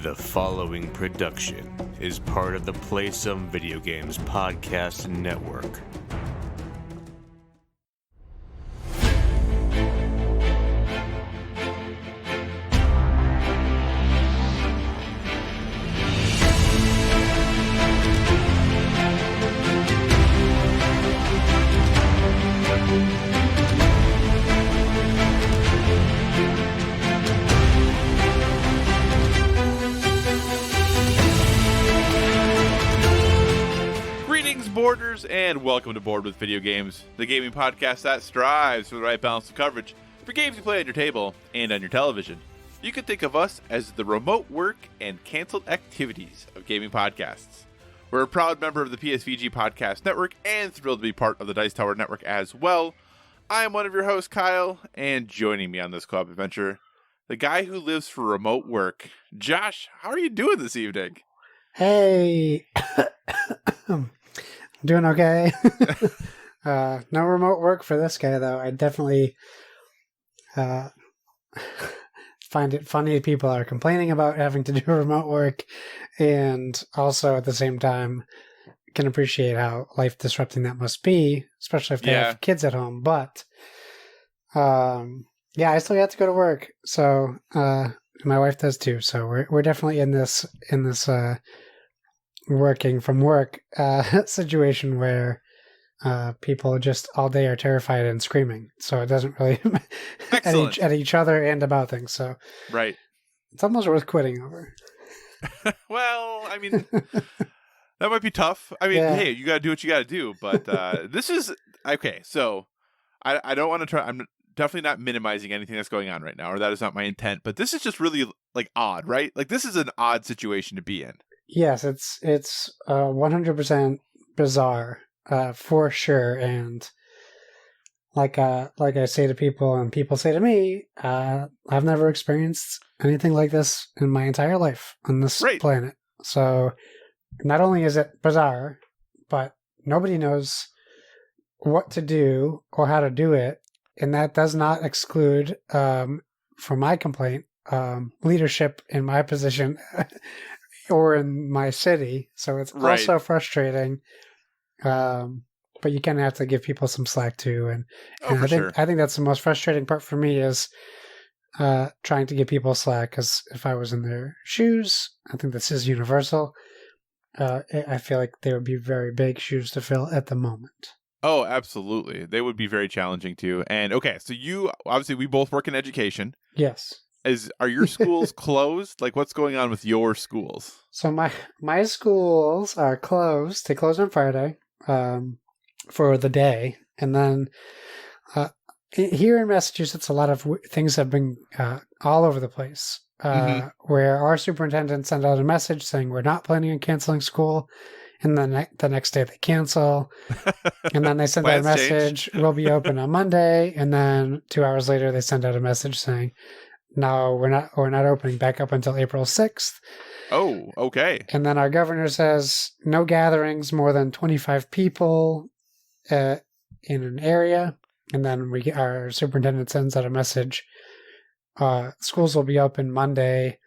The following production is part of the Play Some Video Games podcast network. Boarders, and welcome to Board with Video Games, the gaming podcast that strives for the right balance of coverage for games you play on your table and on your television. You can think of us as the remote work and canceled activities of gaming podcasts. We're a proud member of the PSVG Podcast Network and thrilled to be part of the Dice Tower Network as well. I am one of your hosts, Kyle, and joining me on this co-op adventure, the guy who lives for remote work. Josh, how are you doing this evening? Hey! Doing okay. No remote work for this guy, though. I definitely find it funny people are complaining about having to do remote work, and also at the same time can appreciate how life disrupting that must be, especially if they have kids at home. But I still have to go to work, so my wife does too. So we're definitely in this working from work situation where people just all day are terrified and screaming, so it doesn't really at each other and about things, so right, it's almost worth quitting over. Well, I mean, that might be tough. I mean, hey, you gotta do what you gotta do, but this is okay. So I don't want to try. I'm definitely not minimizing anything that's going on right now, or that is not my intent, but this is just really like odd, right? Like, this is an odd situation to be in. Yes, it's 100% bizarre, for sure. And like I say to people, and people say to me, I've never experienced anything like this in my entire life on this planet. So not only is it bizarre, but nobody knows what to do or how to do it. And that does not exclude, for my complaint, leadership in my position or in my city, so it's also frustrating. But you kind of have to give people some slack too, and I think that's the most frustrating part for me is trying to give people slack. Because if I was in their shoes, I think this is universal. I feel like they would be very big shoes to fill at the moment. Oh, absolutely, they would be very challenging too. And okay, so you obviously we both work in education. Yes. Are your schools closed? Like, what's going on with your schools? So my schools are closed. They close on Friday for the day. And then here in Massachusetts, a lot of things have been all over the place, where our superintendent sent out a message saying we're not planning on canceling school. And then the next day they cancel. And then they send out a message, we'll be open on Monday. And then 2 hours later, they send out a message saying, no, we're not opening back up until April 6th. Oh, okay. And then our governor says no gatherings more than 25 people in an area. And then our superintendent sends out a message. Schools will be open Monday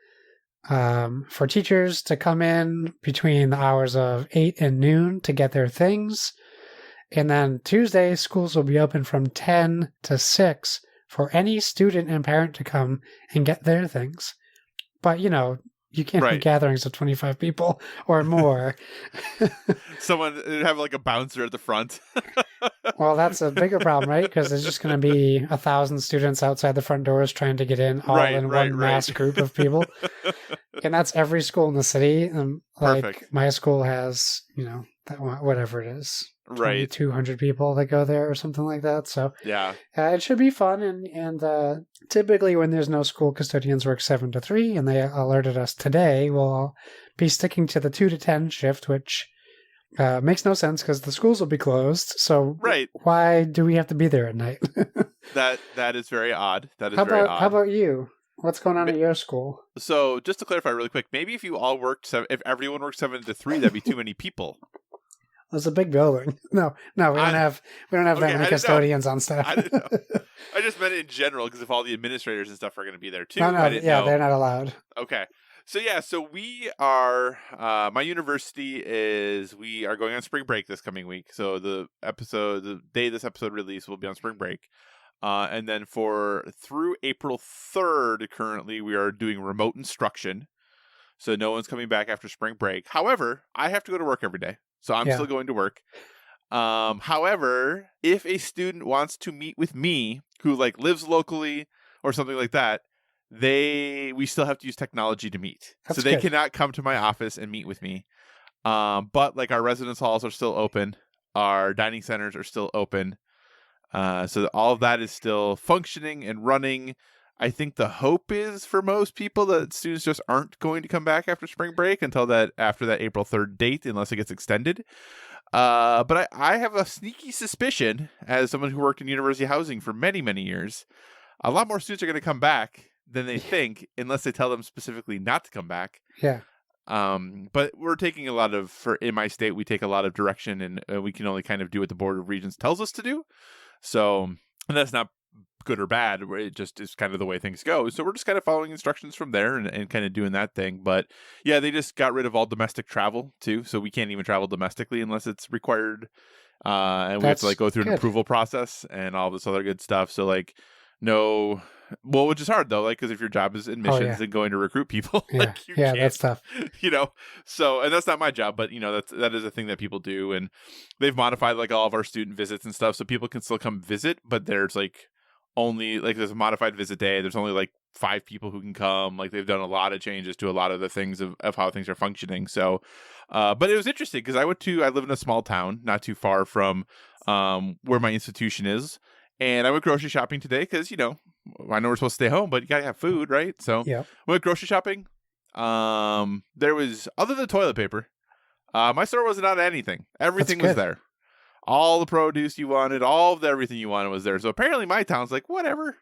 for teachers to come in between the hours of 8 and noon to get their things. And then Tuesday, schools will be open from 10 to 6 for any student and parent to come and get their things. But, you can't have gatherings of 25 people or more. Someone have like a bouncer at the front. Well, that's a bigger problem, right? Because there's just going to be 1,000 students outside the front doors trying to get in all in one mass group of people. And that's every school in the city. Like my school has, whatever it is. 200 people that go there or something like that. So it should be fun. And typically when there's no school, custodians work 7 to 3, and they alerted us today we'll be sticking to the 2 to 10 shift, which makes no sense because the schools will be closed. So why do we have to be there at night? That is very odd. How about you? What's going on at your school? So just to clarify really quick, maybe if if everyone worked 7 to 3, that'd be too many people. It's a big building. No, we don't have that many custodians on staff. I didn't know. I just meant it in general because if all the administrators and stuff are going to be there too. No, they're not allowed. Okay. So we are, my university we are going on spring break this coming week. So the day this episode release will be on spring break. And then through April 3rd, currently we are doing remote instruction. So no one's coming back after spring break. However, I have to go to work every day. So I'm still going to work. However, if a student wants to meet with me who like lives locally or something like that, we still have to use technology to meet. That's so they good. cannot come to my office and meet with me. But like our residence halls are still open. Our dining centers are still open. So all of that is still functioning and running. I think the hope is for most people that students just aren't going to come back after spring break after that April 3rd date, unless it gets extended. But I have a sneaky suspicion, as someone who worked in university housing for many, many years, a lot more students are going to come back than they think, unless they tell them specifically not to come back. Yeah. But we're taking in my state, we take a lot of direction, and we can only kind of do what the Board of Regents tells us to do. So, and that's not good or bad. It just is kind of the way things go. So we're just kind of following instructions from there and kind of doing that thing. But yeah, they just got rid of all domestic travel too. So we can't even travel domestically unless it's required. And we have to like go through an approval process and all this other good stuff. So like, no, well, which is hard though, like, because if your job is admissions and going to recruit people, like that's tough. So, and that's not my job, but that is a thing that people do, and they've modified like all of our student visits and stuff, so people can still come visit, but there's like only like there's a modified visit day. There's only like 5 people who can come. Like they've done a lot of changes to a lot of the things of how things are functioning. So, but it was interesting because I live in a small town, not too far from where my institution is. And I went grocery shopping today because, I know we're supposed to stay home, but you got to have food, right? So I went grocery shopping. There was, other than toilet paper, my store wasn't out of anything. Everything was there. All the produce you wanted, all of everything you wanted was there. So apparently my town's like, whatever.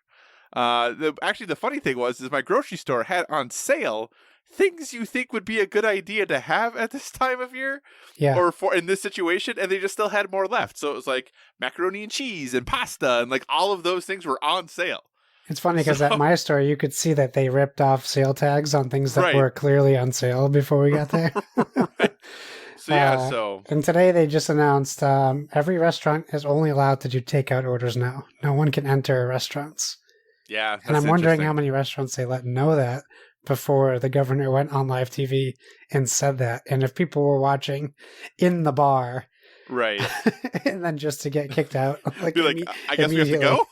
The funny thing is my grocery store had on sale things you think would be a good idea to have at this time of year, or in this situation, and they just still had more left. So it was like macaroni and cheese and pasta, and like all of those things were on sale. It's funny because at my store, you could see that they ripped off sale tags on things that were clearly on sale before we got there. So and today they just announced every restaurant is only allowed to do takeout orders now. No one can enter restaurants. Yeah, and I'm wondering how many restaurants they let know that before the governor went on live TV and said that. And if people were watching in the bar, right, and then just to get kicked out, like, I guess we have to go.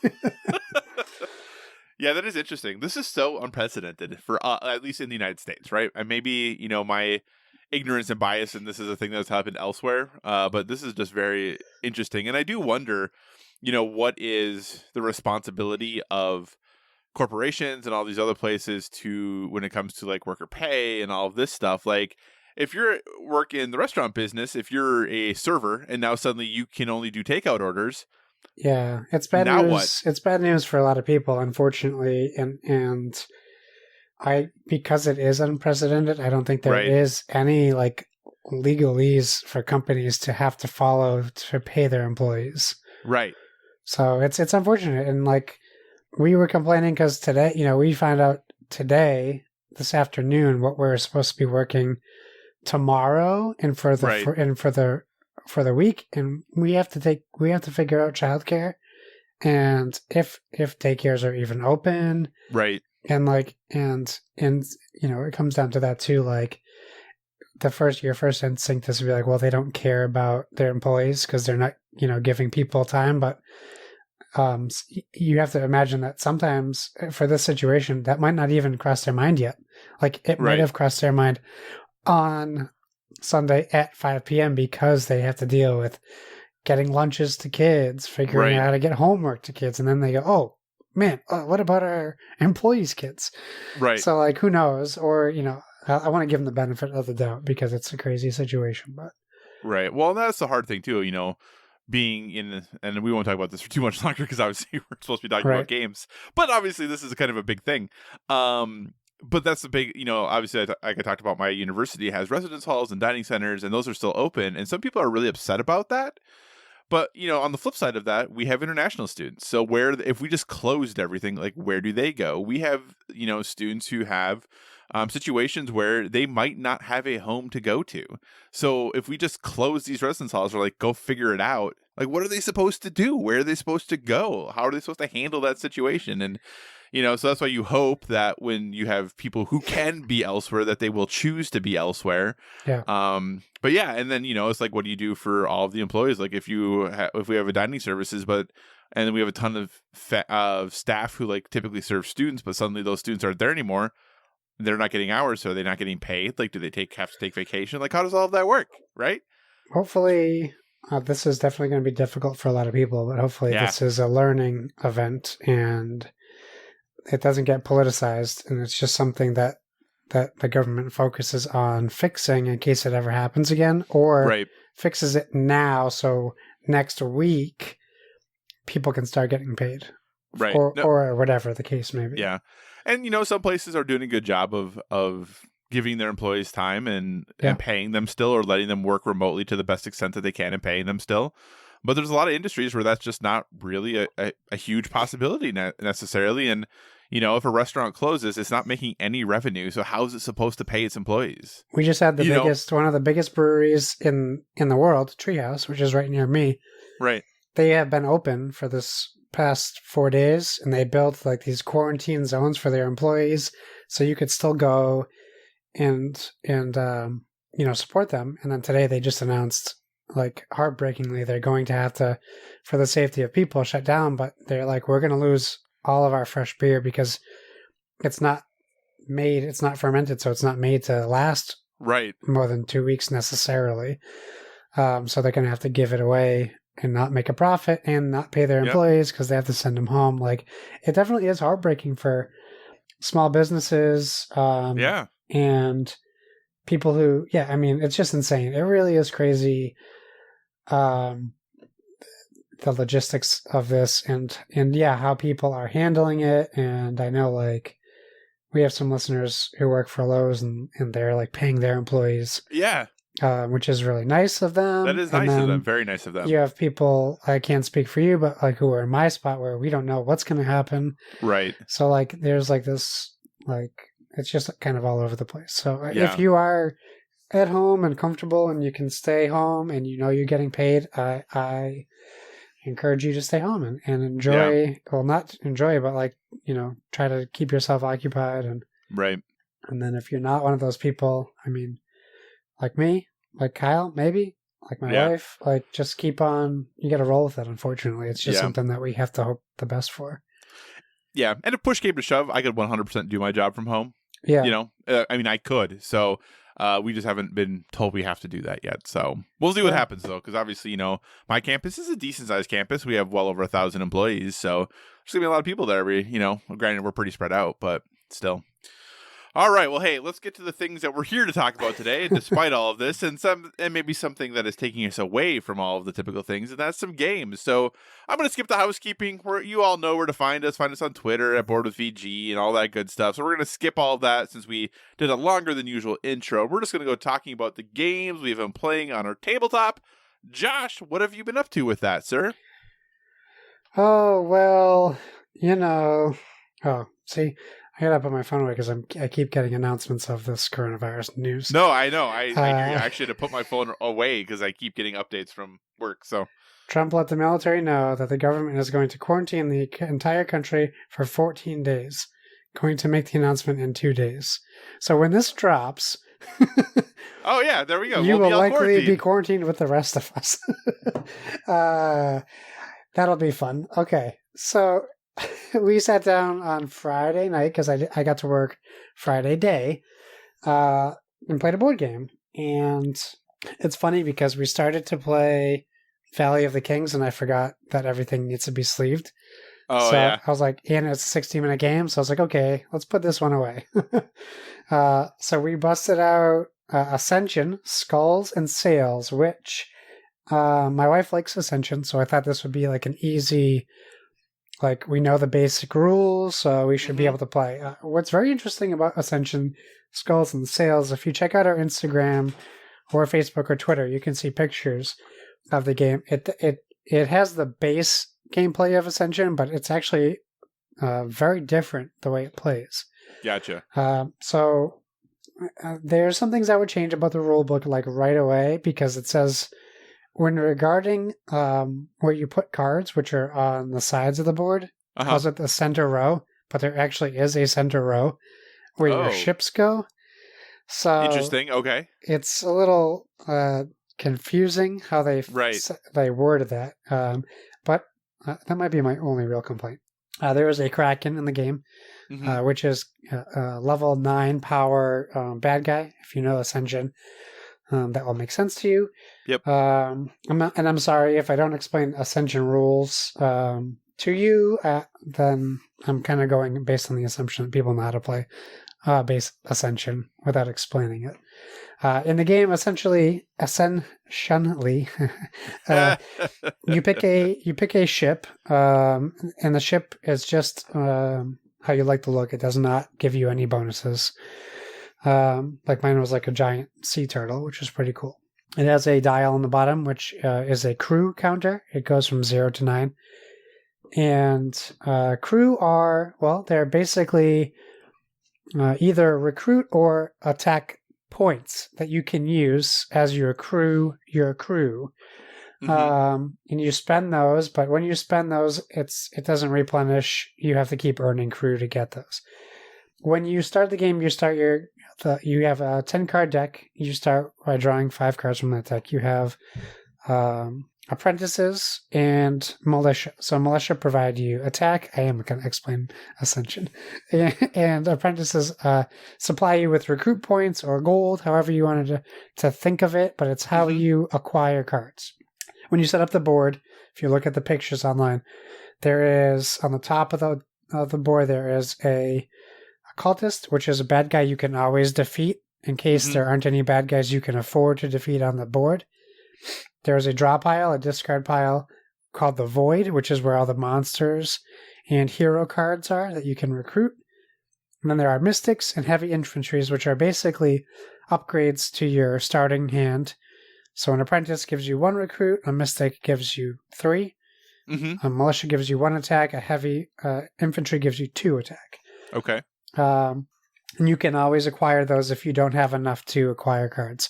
Yeah, that is interesting. This is so unprecedented for at least in the United States, right? And maybe my ignorance and bias, and this is a thing that's happened elsewhere, but this is just very interesting. And I do wonder, what is the responsibility of corporations and all these other places when it comes to like worker pay and all of this stuff. Like if you're work in the restaurant business, if you're a server and now suddenly you can only do takeout orders. Yeah, it's bad now news. What? It's bad news for a lot of people, unfortunately. And because it is unprecedented, I don't think there is any like legalese for companies to have to follow to pay their employees. Right. So it's unfortunate. And like, we were complaining because today, we found out today, this afternoon, what we're supposed to be working tomorrow and for the for the week, and we have to figure out childcare and if daycares are even open, right? And like and it comes down to that too. Like your first instinct is to be like, well, they don't care about their employees because they're not giving people time, but you have to imagine that sometimes for this situation that might not even cross their mind yet. Like it might have crossed their mind on Sunday at 5 p.m. because they have to deal with getting lunches to kids, figuring out how to get homework to kids, and then they go, oh man, what about our employees' kids? Right. So like, who knows? Or I want to give them the benefit of the doubt because it's a crazy situation, but right. Well, that's the hard thing too, being in, and we won't talk about this for too much longer because obviously we're supposed to be talking about games, but obviously this is kind of a big thing. But that's the big, obviously like I talked about, my university has residence halls and dining centers, and those are still open. And some people are really upset about that. But, on the flip side of that, we have international students. So if we just closed everything, like where do they go? We have, students who have situations where they might not have a home to go to. So if we just close these residence halls or like go figure it out, like what are they supposed to do? Where are they supposed to go? How are they supposed to handle that situation? And so that's why you hope that when you have people who can be elsewhere, that they will choose to be elsewhere. Yeah. But yeah, and then it's like, what do you do for all of the employees? Like if we have a dining services, and then we have a ton of staff who like typically serve students, but suddenly those students aren't there anymore. They're not getting hours, so they're not getting paid. Like, do they have to take vacation? Like, how does all of that work? Right? Hopefully, this is definitely going to be difficult for a lot of people, but hopefully this is a learning event and it doesn't get politicized, and it's just something that the government focuses on fixing in case it ever happens again, or fixes it now so next week people can start getting paid. Right. Or whatever the case may be. Yeah. And, some places are doing a good job of giving their employees time and paying them still, or letting them work remotely to the best extent that they can and paying them still. But there's a lot of industries where that's just not really a huge possibility necessarily. And, if a restaurant closes, it's not making any revenue. So how is it supposed to pay its employees? We just had one of the biggest breweries in the world, Treehouse, which is right near me. Right. They have been open for this past 4 days, and they built like these quarantine zones for their employees, so you could still go and support them. And then today they just announced, like, heartbreakingly, they're going to have to, for the safety of people, shut down. But they're like, we're going to lose all of our fresh beer because it's not fermented, so it's not made to last more than 2 weeks necessarily. So they're going to have to give it away and not make a profit and not pay their employees because they have to send them home. Like, it definitely is heartbreaking for small businesses. And people who, it's just insane. It really is crazy. The logistics of this and how people are handling it. And I know, like, we have some listeners who work for Lowe's and they're like paying their employees. Yeah. Which is really nice of them. That is nice of them. Very nice of them. You have people, I can't speak for you, but like who are in my spot where we don't know what's going to happen. Right. So like there's like this, like, it's just kind of all over the place. So if you are at home and comfortable and you can stay home and you're getting paid, I encourage you to stay home and enjoy, well, not enjoy, but like, try to keep yourself occupied. And then if you're not one of those people, like me, like Kyle, maybe, like my wife, like, just keep on, you got to roll with it, unfortunately. It's just something that we have to hope the best for. Yeah, and if push came to shove, I could 100% do my job from home. Yeah. I could. So we just haven't been told we have to do that yet. So we'll see what happens, though, because obviously, my campus is a decent-sized campus. We have well over 1,000 employees, so there's going to be a lot of people there. Granted, we're pretty spread out, but still. All right, well, hey, let's get to the things that we're here to talk about today, despite all of this, and maybe something that is taking us away from all of the typical things, and that's some games. So I'm going to skip the housekeeping, where you all know where to find us. Find us on Twitter at Board with VG and all that good stuff. So we're going to skip all of that since we did a longer than usual intro. We're just going to go talking about the games we've been playing on our tabletop. Josh, what have you been up to with that, sir? Oh, well, see, I gotta put my phone away because I keep getting announcements of this coronavirus news. No, I know. I actually had to put my phone away because I keep getting updates from work. So Trump let the military know that the government is going to quarantine the entire country for 14 days. Going to make the announcement in 2 days. So when this drops, oh yeah, there we go. You will likely be quarantined with the rest of us. That'll be fun. Okay, so we sat down on Friday night because I got to work Friday day and played a board game. And it's funny because we started to play Valley of the Kings and I forgot that everything needs to be sleeved. Oh, so yeah. I was like, and it's a 16-minute game. So I was like, okay, let's put this one away. So we busted out Ascension, Skulls and Sails, which my wife likes Ascension. So I thought this would be like an easy, like, we know the basic rules, so we should be able to play. What's very interesting about Ascension, Skulls and Sails, if you check out our Instagram or Facebook or Twitter, you can see pictures of the game. It has the base gameplay of Ascension, but it's actually very different the way it plays. Gotcha. So there's some things I would change about the rule book like right away, because it says when regarding where you put cards, which are on the sides of the board, calls it the center row, but there actually is a center row where your ships go. So interesting. Okay. It's a little confusing how they worded that. But that might be my only real complaint. There is a Kraken in the game, which is a level 9 power bad guy. If you know Ascension, that will make sense to you. Yep. I'm sorry if I don't explain Ascension rules to you. Then I'm kind of going based on the assumption that people know how to play base Ascension without explaining it. In the game, essentially, you pick a ship, and the ship is just how you like to look. It does not give you any bonuses. Like mine was like a giant sea turtle, which is pretty cool. It has a dial on the bottom, which is a crew counter. It goes from 0 to 9. And crew they're basically either recruit or attack points that you can use as your crew. And you spend those, but when you spend those, it doesn't replenish. You have to keep earning crew to get those. When you start the game, you have a 10-card deck. You start by drawing 5 cards from that deck. You have apprentices and militia. So militia provide you attack. I am going to explain Ascension. And apprentices supply you with recruit points or gold, however you wanted to think of it, but it's how you acquire cards. When you set up the board, if you look at the pictures online, there is, on the top of the board, there is a cultist, which is a bad guy you can always defeat in case there aren't any bad guys you can afford to defeat on the board. There's a draw pile, a discard pile called the Void, which is where all the monsters and hero cards are that you can recruit. And then there are mystics and heavy infantries, which are basically upgrades to your starting hand. So an apprentice gives you 1 recruit, a mystic gives you 3, a militia gives you 1 attack, a heavy infantry gives you 2 attack. Okay. And you can always acquire those if you don't have enough to acquire cards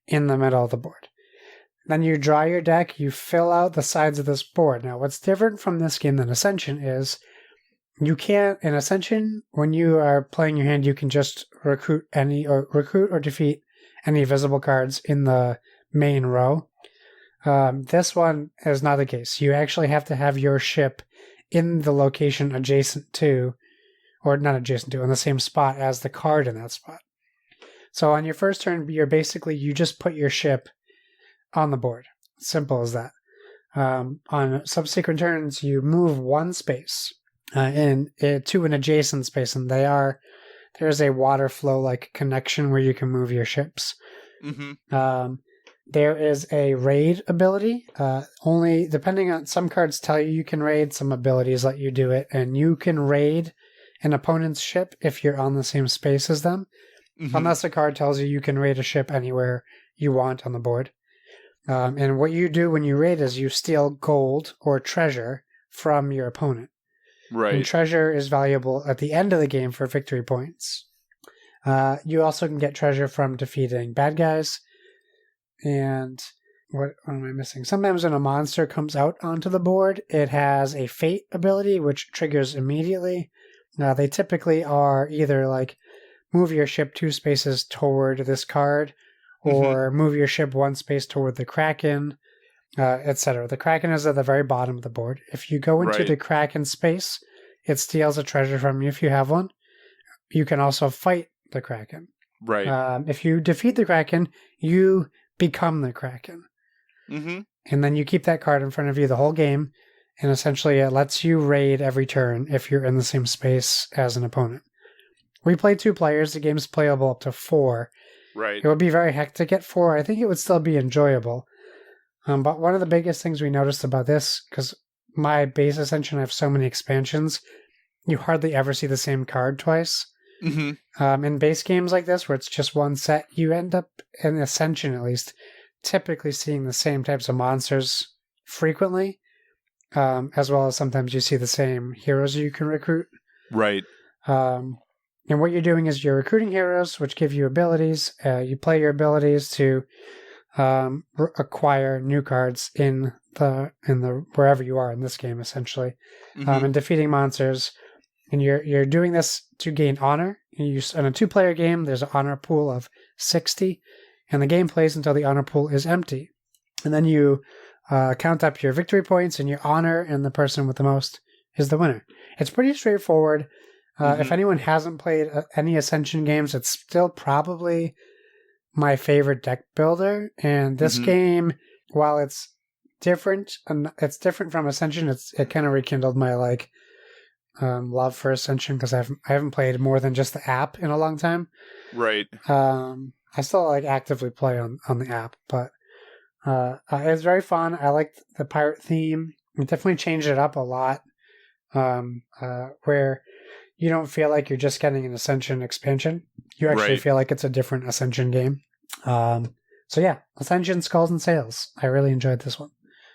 in the middle of the board. Then you draw your deck, you fill out the sides of this board. Now, what's different from this game than Ascension is you can't, in Ascension, when you are playing your hand, you can just recruit or defeat any visible cards in the main row. This one is not the case. You actually have to have your ship in the location adjacent to, or not adjacent to, in the same spot as the card in that spot. So on your first turn, you just put your ship on the board. Simple as that. On subsequent turns, you move 1 space to an adjacent space, and there's a water flow like connection where you can move your ships. There is a raid ability. Only depending on, some cards tell you can raid, some abilities let you do it, and you can raid an opponent's ship if you're on the same space as them, unless a card tells you can raid a ship anywhere you want on the board. And what you do when you raid is you steal gold or treasure from your opponent. Right. And treasure is valuable at the end of the game for victory points. You also can get treasure from defeating bad guys. And what am I missing? Sometimes when a monster comes out onto the board, it has a fate ability, which triggers immediately. They typically are either like move your ship 2 spaces toward this card, or move your ship 1 space toward the Kraken, etc. The Kraken is at the very bottom of the board. If you go into the Kraken space, it steals a treasure from you if you have one. You can also fight the Kraken. Right. If you defeat the Kraken, you become the Kraken. And then you keep that card in front of you the whole game, and essentially it lets you raid every turn if you're in the same space as an opponent. We play 2 players. The game's playable up to 4. Right. It would be very hectic at 4. I think it would still be enjoyable. But one of the biggest things we noticed about this, because my base Ascension, I have so many expansions, you hardly ever see the same card twice. In base games like this, where it's just 1 set, you end up, in Ascension at least, typically seeing the same types of monsters frequently, as well as sometimes you see the same heroes you can recruit. Right. And what you're doing is you're recruiting heroes, which give you abilities. You play your abilities to acquire new cards in the wherever you are in this game, essentially, and defeating monsters. And you're doing this to gain honor. In a 2-player game, there's an honor pool of 60, and the game plays until the honor pool is empty. And then you count up your victory points and your honor, and the person with the most is the winner. It's pretty straightforward. If anyone hasn't played any Ascension games, it's still probably my favorite deck builder. And this game, while it's different from Ascension, it kind of rekindled my love for Ascension, because I haven't played more than just the app in a long time. Right. I still actively play on the app, but it's very fun. I liked the pirate theme. It definitely changed it up a lot, where you don't feel like you're just getting an Ascension expansion. You actually feel like it's a different Ascension game. So yeah, Ascension Skulls and Sails. I really enjoyed this one.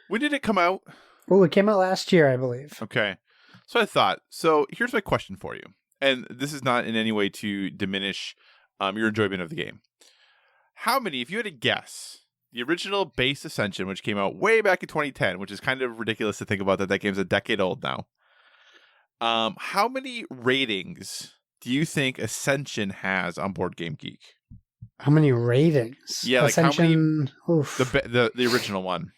When did it come out? Oh, it came out last year, I believe. Okay. So I thought, here's my question for you. And this is not in any way to diminish your enjoyment of the game. How many, if you had to guess, the original base Ascension, which came out way back in 2010, which is kind of ridiculous to think about that game's a decade old now. How many ratings do you think Ascension has on Board Game Geek? How many ratings? Yeah, Ascension, how many? The original one.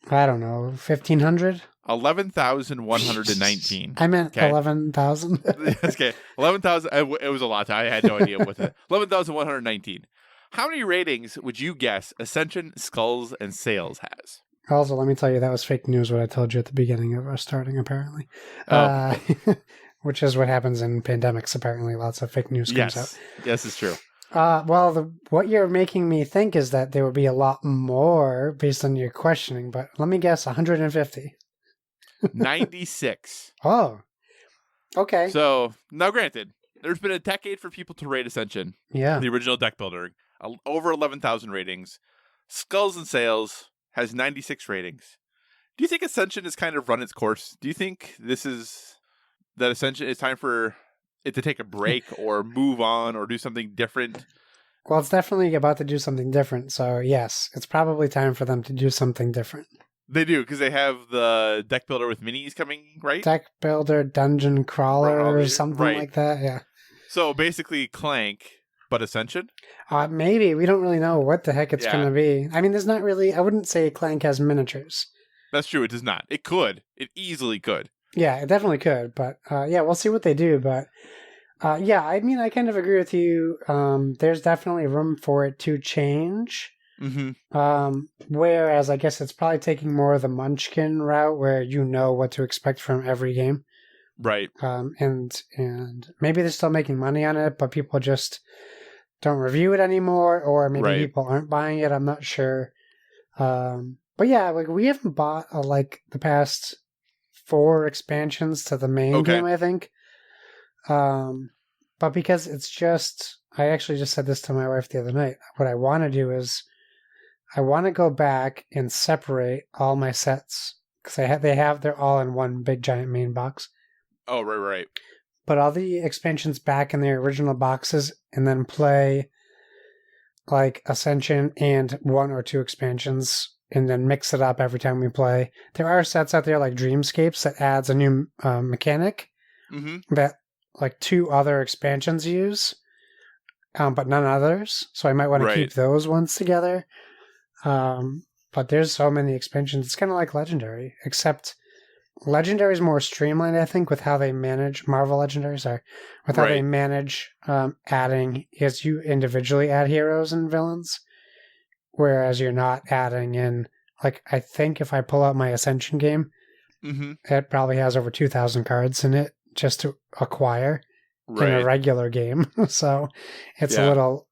I don't know, 1,500? 11,119. I meant 11,000. Okay, 11,000. It was a lot. I had no idea what 11,119. How many ratings would you guess Ascension Skulls and Sails has? Also, let me tell you, that was fake news what I told you at the beginning of our starting, apparently. Which is what happens in pandemics, apparently. Lots of fake news comes out. Yes, it's true. Well, what you're making me think is that there would be a lot more based on your questioning, but let me guess, 150. 96. Oh, okay. So, now granted, there's been a decade for people to rate Ascension. Yeah. The original deck builder. Over 11,000 ratings. Skulls and Sails has 96 ratings. Do you think Ascension has kind of run its course? Do you think that Ascension is time for it to take a break or move on or do something different? Well, it's definitely about to do something different. So, yes, it's probably time for them to do something different. They do, because they have the deck builder with minis coming, right? Deck builder, dungeon crawler, or something like that, yeah. So, basically Clank, but Ascension? Maybe. We don't really know what the heck it's going to be. I mean, there's not really... I wouldn't say Clank has miniatures. That's true, it does not. It could. It easily could. Yeah, it definitely could, but we'll see what they do, but I mean, I kind of agree with you. There's definitely room for it to change. Whereas I guess it's probably taking more of the Munchkin route where you know what to expect from every game. Right. And maybe they're still making money on it, but people just don't review it anymore, or maybe people aren't buying it. I'm not sure. But yeah, we haven't bought the past 4 expansions to the main game, I think. But because it's just, I actually just said this to my wife the other night. What I want to do is I want to go back and separate all my sets, because they're all in one big giant main box. Oh, right. Put all the expansions back in their original boxes and then play Ascension and 1 or 2 expansions and then mix it up every time we play. There are sets out there like Dreamscapes that adds a new mechanic that 2 other expansions use, but none others. So I might want to keep those ones together. But there's so many expansions. It's kind of like Legendary, except Legendary is more streamlined, I think, with how they manage Marvel Legendaries are, with how they manage adding, as you individually add heroes and villains, whereas you're not adding in, I think if I pull out my Ascension game, it probably has over 2,000 cards in it just to acquire in a regular game. So it's a little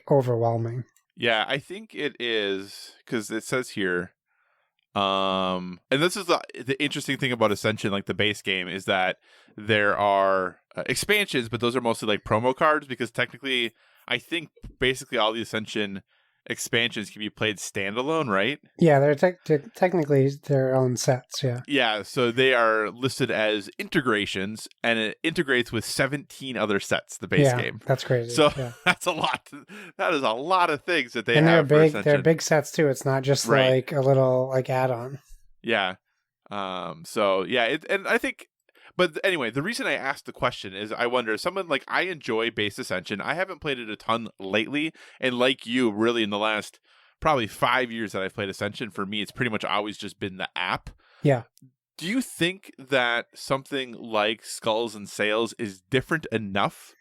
overwhelming. Yeah, I think it is, because it says here, and this is the interesting thing about Ascension, the base game, is that there are expansions, but those are mostly promo cards, because technically, I think basically all the Ascension expansions can be played standalone, right? Yeah, they're technically their own sets. Yeah. Yeah, so they are listed as integrations, and it integrates with 17 other sets, the base game. That's crazy. So yeah. that's a lot. That is a lot of things that they and have. They're big sets too. It's not just Right. like a little like add-on. Yeah. So yeah, and I think. But anyway, the reason I asked the question is I wonder, someone like, I enjoy base Ascension. I haven't played it a ton lately. And like you, really in the last probably 5 years that I've played Ascension, for me, it's pretty much always just been the app. Yeah. Do you think that something like Skulls and Sails is different enough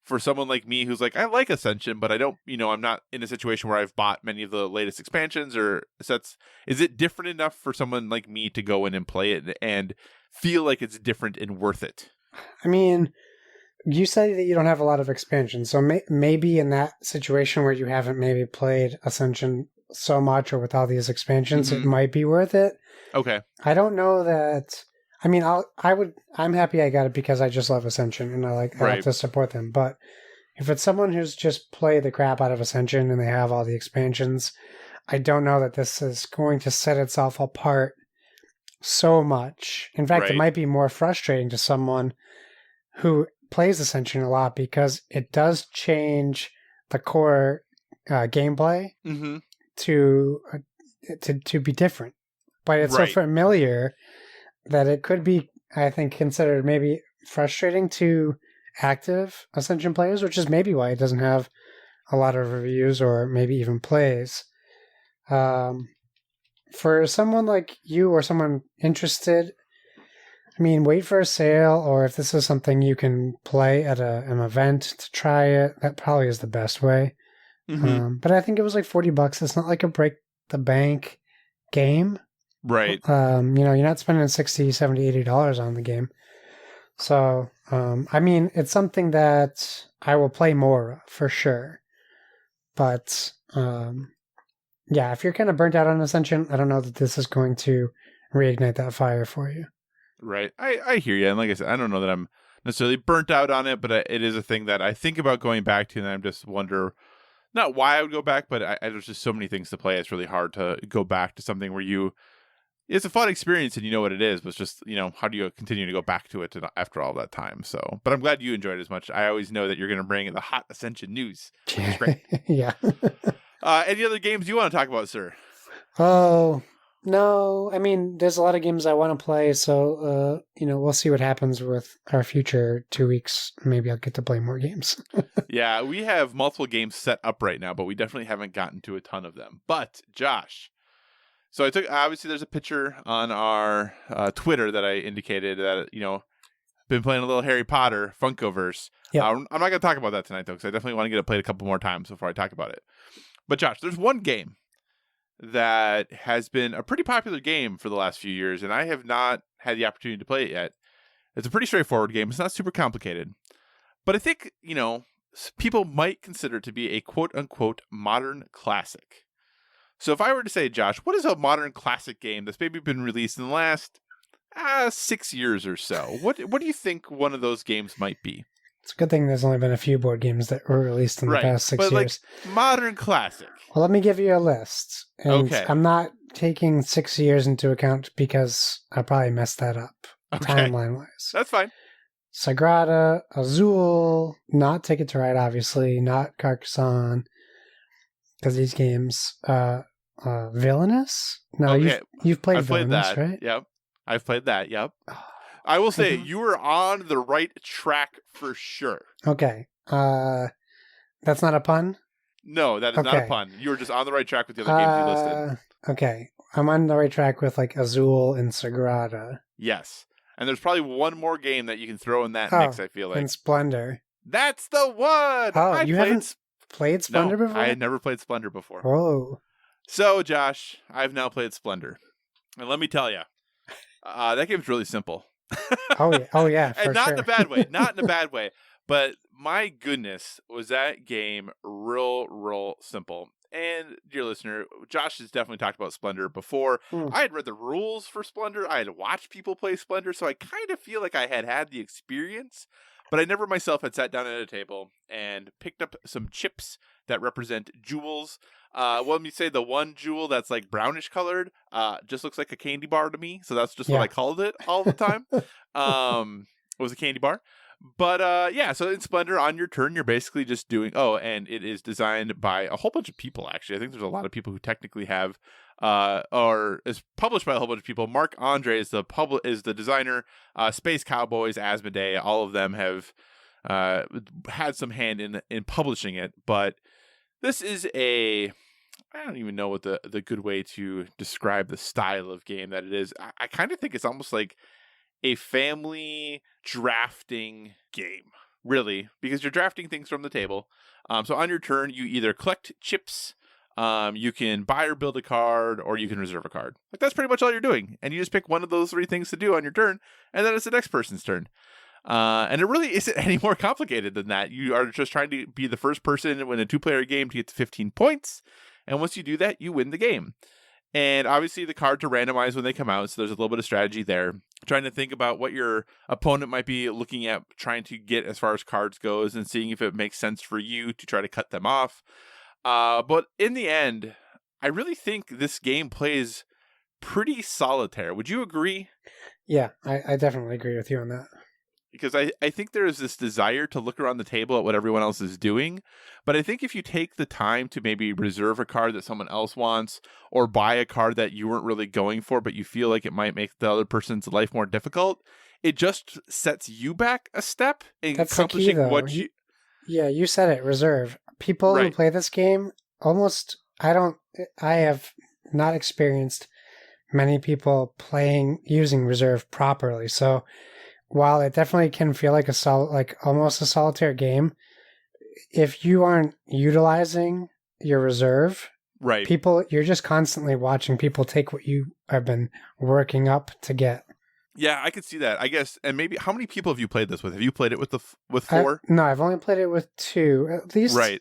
for someone like me who's like, I like Ascension, but I don't, I'm not in a situation where I've bought many of the latest expansions or sets. Is it different enough for someone like me to go in and play it and feel like it's different and worth it? I mean, you say that you don't have a lot of expansions, so maybe in that situation where you haven't maybe played Ascension so much or with all these expansions, it might be worth it. Okay. I don't know that. I mean, I'm happy I got it because I just love Ascension and I like to support them. But if it's someone who's just played the crap out of Ascension and they have all the expansions, I don't know that this is going to set itself apart so much. In fact, it might be more frustrating to someone who plays Ascension a lot because it does change the core gameplay to be different. But it's so familiar that it could be, I think, considered maybe frustrating to active Ascension players, which is maybe why it doesn't have a lot of reviews or maybe even plays. For someone like you or someone interested, I mean, wait for a sale, or if this is something you can play at an event to try it, that probably is the best way. But I think it was like $40. It's not like a break the bank game. Right. You're not spending $60, $70, $80 on the game. So, I mean, it's something that I will play more of, for sure. But, yeah, if you're kind of burnt out on Ascension, I don't know that this is going to reignite that fire for you. Right. I hear you. And like I said, I don't know that I'm necessarily burnt out on it, but it is a thing that I think about going back to, and I just wonder, not why I would go back, but there's just so many things to play. It's really hard to go back to something where it's a fun experience and you know what it is, but it's just, how do you continue to go back to it after all that time? So, but I'm glad you enjoyed it as much. I always know that you're going to bring the hot Ascension news, which is great. Yeah. Any other games you want to talk about, sir? Oh, no. I mean, there's a lot of games I want to play, so, we'll see what happens with our future 2 weeks. Maybe I'll get to play more games. Yeah, we have multiple games set up right now, but we definitely haven't gotten to a ton of them. But, Josh, so obviously there's a picture on our Twitter that I indicated that, been playing a little Harry Potter Funkoverse. Yep. I'm not going to talk about that tonight, though, because I definitely want to get it played a couple more times before I talk about it. But Josh, there's one game that has been a pretty popular game for the last few years, and I have not had the opportunity to play it yet. It's a pretty straightforward game. It's not super complicated. But I think, people might consider it to be a quote-unquote modern classic. So if I were to say, Josh, what is a modern classic game that's maybe been released in the last 6 years or so? What do you think one of those games might be? It's a good thing there's only been a few board games that were released in the past 6 years. Like modern classic. Well, let me give you a list. And okay. I'm not taking 6 years into account because I probably messed that up timeline-wise. That's fine. Sagrada, Azul, not Ticket to Ride, obviously, not Carcassonne, because these games, Villainous? No, okay. you've played I've Villainous, played that. right? Yep. I've played that, yep. I will say, you were on the right track for sure. Okay. That's not a pun? No, that is not a pun. You were just on the right track with the other games you listed. Okay. I'm on the right track with like Azul and Sagrada. Yes. And there's probably one more game that you can throw in that mix, I feel like. And Splendor. That's the one! Oh, haven't played Splendor before? I had never played Splendor before. Whoa. So, Josh, I've now played Splendor. And let me tell you, that game's really simple. Oh yeah. And not in a bad way. Not in a bad way. But my goodness, was that game real simple. And, dear listener, Josh has definitely talked about Splendor before. I had read the rules for Splendor. I had watched people play Splendor, so I kind of feel like I had the experience. But I never myself had sat down at a table and picked up some chips that represent jewels. Let me say the one jewel that's like brownish colored just looks like a candy bar to me. So that's just what I called it all the time. It was a candy bar. But yeah, so in Splendor, on your turn, you're basically just doing. Oh, and it is designed by a whole bunch of people. Actually, I think there's a lot of people who technically have, or is published by a whole bunch of people. Mark Andre is the designer. Space Cowboys, Asmodee, all of them have had some hand in publishing it. But this is I don't even know what the good way to describe the style of game that it is. I kind of think it's almost like a family drafting game, really, because you're drafting things from the table. So on your turn, you either collect chips, you can buy or build a card, or you can reserve a card. Like, that's pretty much all you're doing. And you just pick one of those 3 things to do on your turn, and then it's the next person's turn. And it really isn't any more complicated than that. You are just trying to be the first person in a 2-player game to get to 15 points. And once you do that, you win the game. And obviously the cards are randomized when they come out, so there's a little bit of strategy there. Trying to think about what your opponent might be looking at, trying to get as far as cards goes, and seeing if it makes sense for you to try to cut them off. But in the end, I really think this game plays pretty solitaire. Would you agree? Yeah, I definitely agree with you on that. Because I think there is this desire to look around the table at what everyone else is doing. But I think if you take the time to maybe reserve a card that someone else wants, or buy a card that you weren't really going for, but you feel like it might make the other person's life more difficult, it just sets you back a step in accomplishing what you... Yeah, you said it, reserve. People who play this game, I have not experienced many people using reserve properly. So while it definitely can feel like almost a solitaire game, if you aren't utilizing your reserve, you're just constantly watching people take what you have been working up to get. Yeah, I could see that, I guess. And maybe, how many people have you played this with? Have you played it with 4? No, I've only played it with 2. At least, right.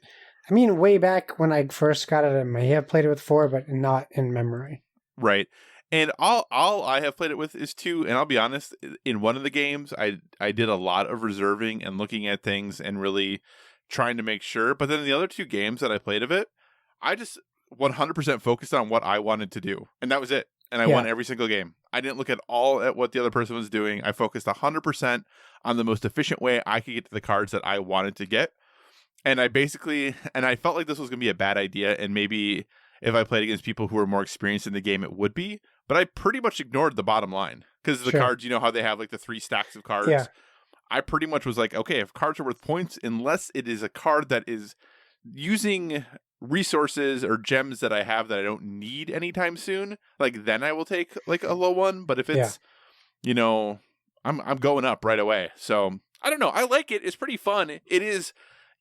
I mean, way back when I first got it, I may have played it with 4, but not in memory. Right. And all I have played it with is 2. And I'll be honest, in one of the games, I did a lot of reserving and looking at things and really trying to make sure. But then in the other 2 games that I played of it, I just 100% focused on what I wanted to do. And that was it. And I won every single game. I didn't look at what the other person was doing. I focused 100% on the most efficient way I could get to the cards that I wanted to get. And I felt like this was going to be a bad idea. And maybe if I played against people who were more experienced in the game, it would be. But I pretty much ignored the bottom line. Because the cards, you know how they have like the 3 stacks of cards? Yeah. I pretty much was like, okay, if cards are worth points, unless it is a card that is using resources or gems that I have that I don't need anytime soon, like, then I will take like a low one. But if it's, I'm going up right away. So I don't know. I like it. It's pretty fun. It is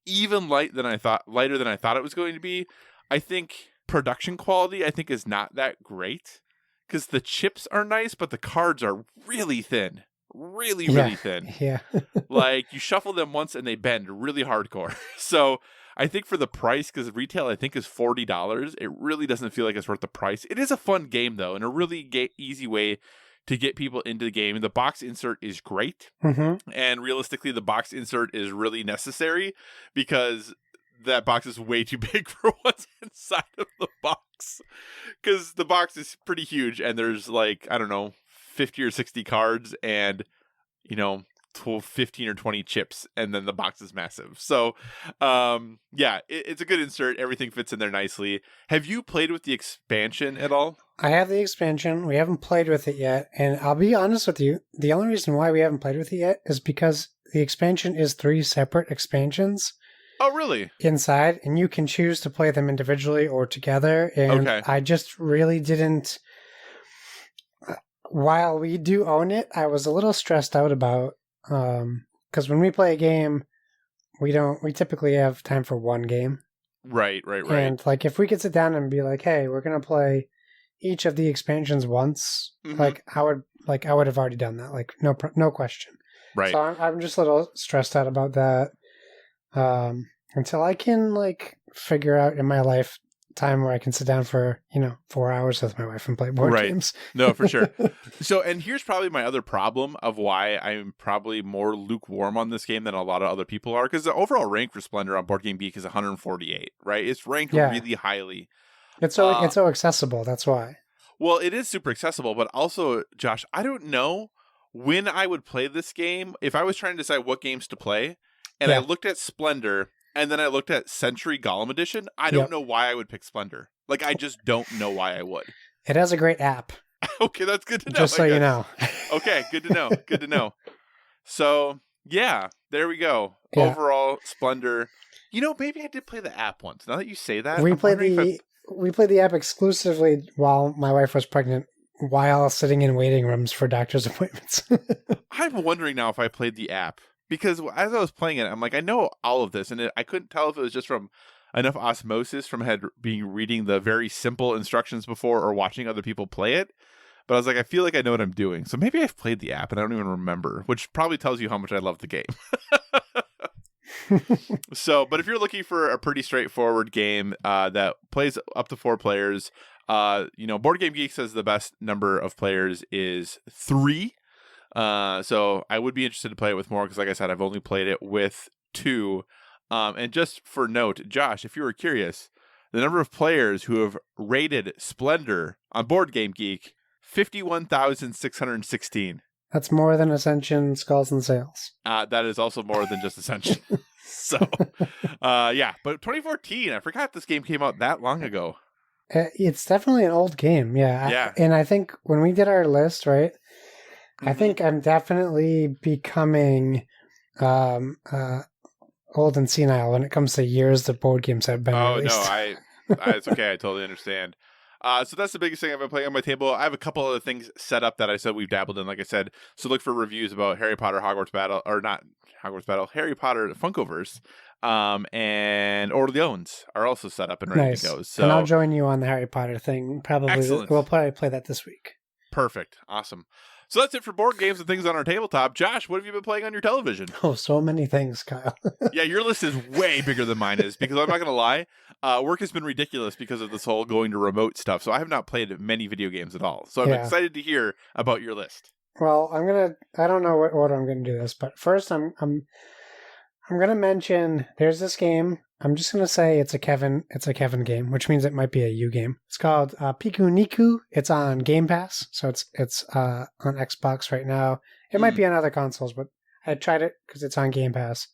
even lighter than I thought it was going to be. I think production quality, is not that great, because the chips are nice, but the cards are really thin. Really thin. Yeah. Like, you shuffle them once and they bend really hardcore. So I think for the price, because retail I think is $40, it really doesn't feel like it's worth the price. It is a fun game though, and a really easy way to get people into the game. And the box insert is great. Mm-hmm. And realistically, the box insert is really necessary, because that box is way too big for what's inside of the box. Because the box is pretty huge, and there's like, I don't know, 50 or 60 cards, and 15 or 20 chips, and then the box is massive. So it's a good insert. Everything fits in there nicely. Have you played with the expansion at all? I have the expansion. We haven't played with it yet, and I'll be honest with you, the only reason why we haven't played with it yet is because the expansion is 3 separate expansions. Oh, really? Inside, and you can choose to play them individually or together, and I just really didn't. While we do own it, I was a little stressed out about, because when we play a game, we typically have time for one game. Right. And like, if we could sit down and be like, hey, we're going to play each of the expansions once, I would have already done that. Like, no question. Right. So I'm just a little stressed out about that. Until I can figure out in my life time where I can sit down for 4 hours with my wife and play board games. No, for sure. So, and here's probably my other problem of why I'm probably more lukewarm on this game than a lot of other people are, because the overall rank for Splendor on Board Game Geek is 148, right? It's ranked really highly. It's so accessible. That's why. Well, it is super accessible, but also, Josh, I don't know when I would play this game if I was trying to decide what games to play, and I looked at Splendor, and then I looked at Century Golem Edition. I don't know why I would pick Splendor. Like, I just don't know why I would. It has a great app. Okay, that's good to know. Just so you know. Okay, good to know. Good to know. So, yeah, there we go. Yeah. Overall, Splendor. Maybe I did play the app once. Now that you say that, we played the app exclusively while my wife was pregnant, while sitting in waiting rooms for doctor's appointments. I'm wondering now if I played the app, because as I was playing it, I'm like, I know all of this, and I couldn't tell if it was just from enough osmosis from reading the very simple instructions before or watching other people play it. But I was like, I feel like I know what I'm doing. So maybe I've played the app and I don't even remember, which probably tells you how much I love the game. But if you're looking for a pretty straightforward game that plays up to 4 players, Board Game Geek says the best number of players is 3. So I would be interested to play it with more because, like I said, I've only played it with 2. And just for note, Josh, if you were curious, the number of players who have rated Splendor on Board Game Geek, 51,616. That's more than Ascension, Skulls and Sails. That is also more than just Ascension. So, but 2014, I forgot this game came out that long ago. It's definitely an old game, yeah. And I think when we did our list, right, I think I'm definitely becoming old and senile when it comes to years that board games have been released. No, it's okay. I totally understand. So that's the biggest thing I've been playing on my table. I have a couple other things set up that I said we've dabbled in, like I said. So look for reviews about Harry Potter, Hogwarts Battle, or not Hogwarts Battle, Harry Potter Funkoverse, and Orleans are also set up and ready to go. So, and I'll join you on the Harry Potter thing. We'll probably play that this week. Perfect. Awesome. So that's it for board games and things on our tabletop. Josh, what have you been playing on your television? Oh, so many things, Kyle. Yeah, your list is way bigger than mine is, because I'm not going to lie. Work has been ridiculous because of this whole going to remote stuff. So I have not played many video games at all. So I'm excited to hear about your list. Well, I don't know what order I'm going to do this, but first I'm going to mention there's this game. I'm just going to say it's a Kevin game, which means it might be a you game. It's called Piku Niku. It's on Game Pass, so it's on Xbox right now. It might be on other consoles, but I tried it because it's on Game Pass.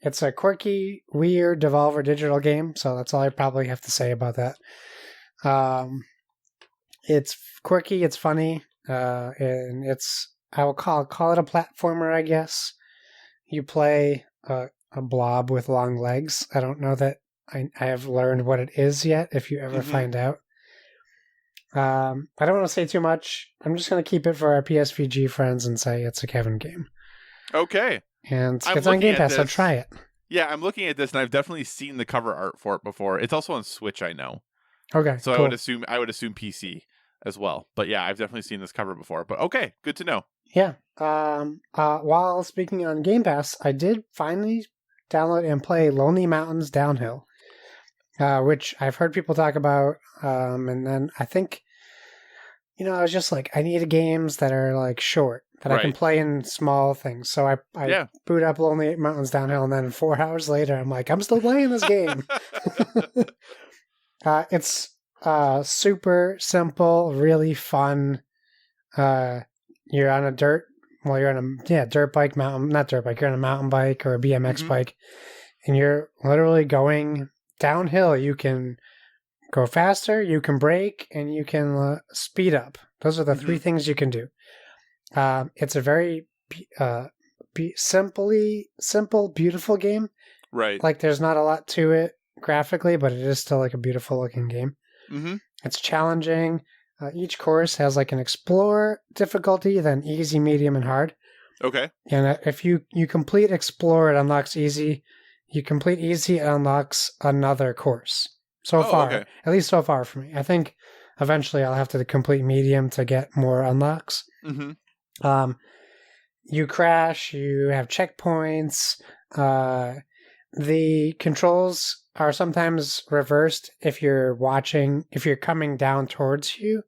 It's a quirky, weird Devolver Digital game, so that's all I probably have to say about that. It's quirky, it's funny, and I will call it a platformer, I guess. You play a blob with long legs. I don't know that I have learned what it is yet, if you ever find out. I don't want to say too much. I'm just going to keep it for our PSVG friends and say it's a Kevin game. Okay. And it's on Game Pass, so try it. Yeah, I'm looking at this, and I've definitely seen the cover art for it before. It's also on Switch, I know. Okay, so cool. I would assume PC as well. But yeah, I've definitely seen this cover before. But okay, good to know. Yeah. While speaking on Game Pass, I did finally download and play Lonely Mountains Downhill, which I've heard people talk about. And then I think, I was just like, I need games that are like short, that I can play in small things. So I boot up Lonely Mountains Downhill, and then 4 hours later, I'm like, I'm still playing this game. It's super simple, really fun. You're on a dirt bike, you're on a mountain bike or a BMX bike, and you're literally going downhill. You can go faster, you can brake, and you can speed up. Those are the 3 things you can do. It's a very simple, beautiful game. Right. Like, there's not a lot to it graphically, but it is still like a beautiful looking game. Mm-hmm. It's challenging. Each course has like an Explorer difficulty, then easy, medium, and hard. Okay. And if you complete Explorer, it unlocks easy. You complete easy, it unlocks another course. So far. Okay. At least so far for me. I think eventually I'll have to complete medium to get more unlocks. Mm-hmm. You crash, you have checkpoints. the controls are sometimes reversed if you're coming down towards you.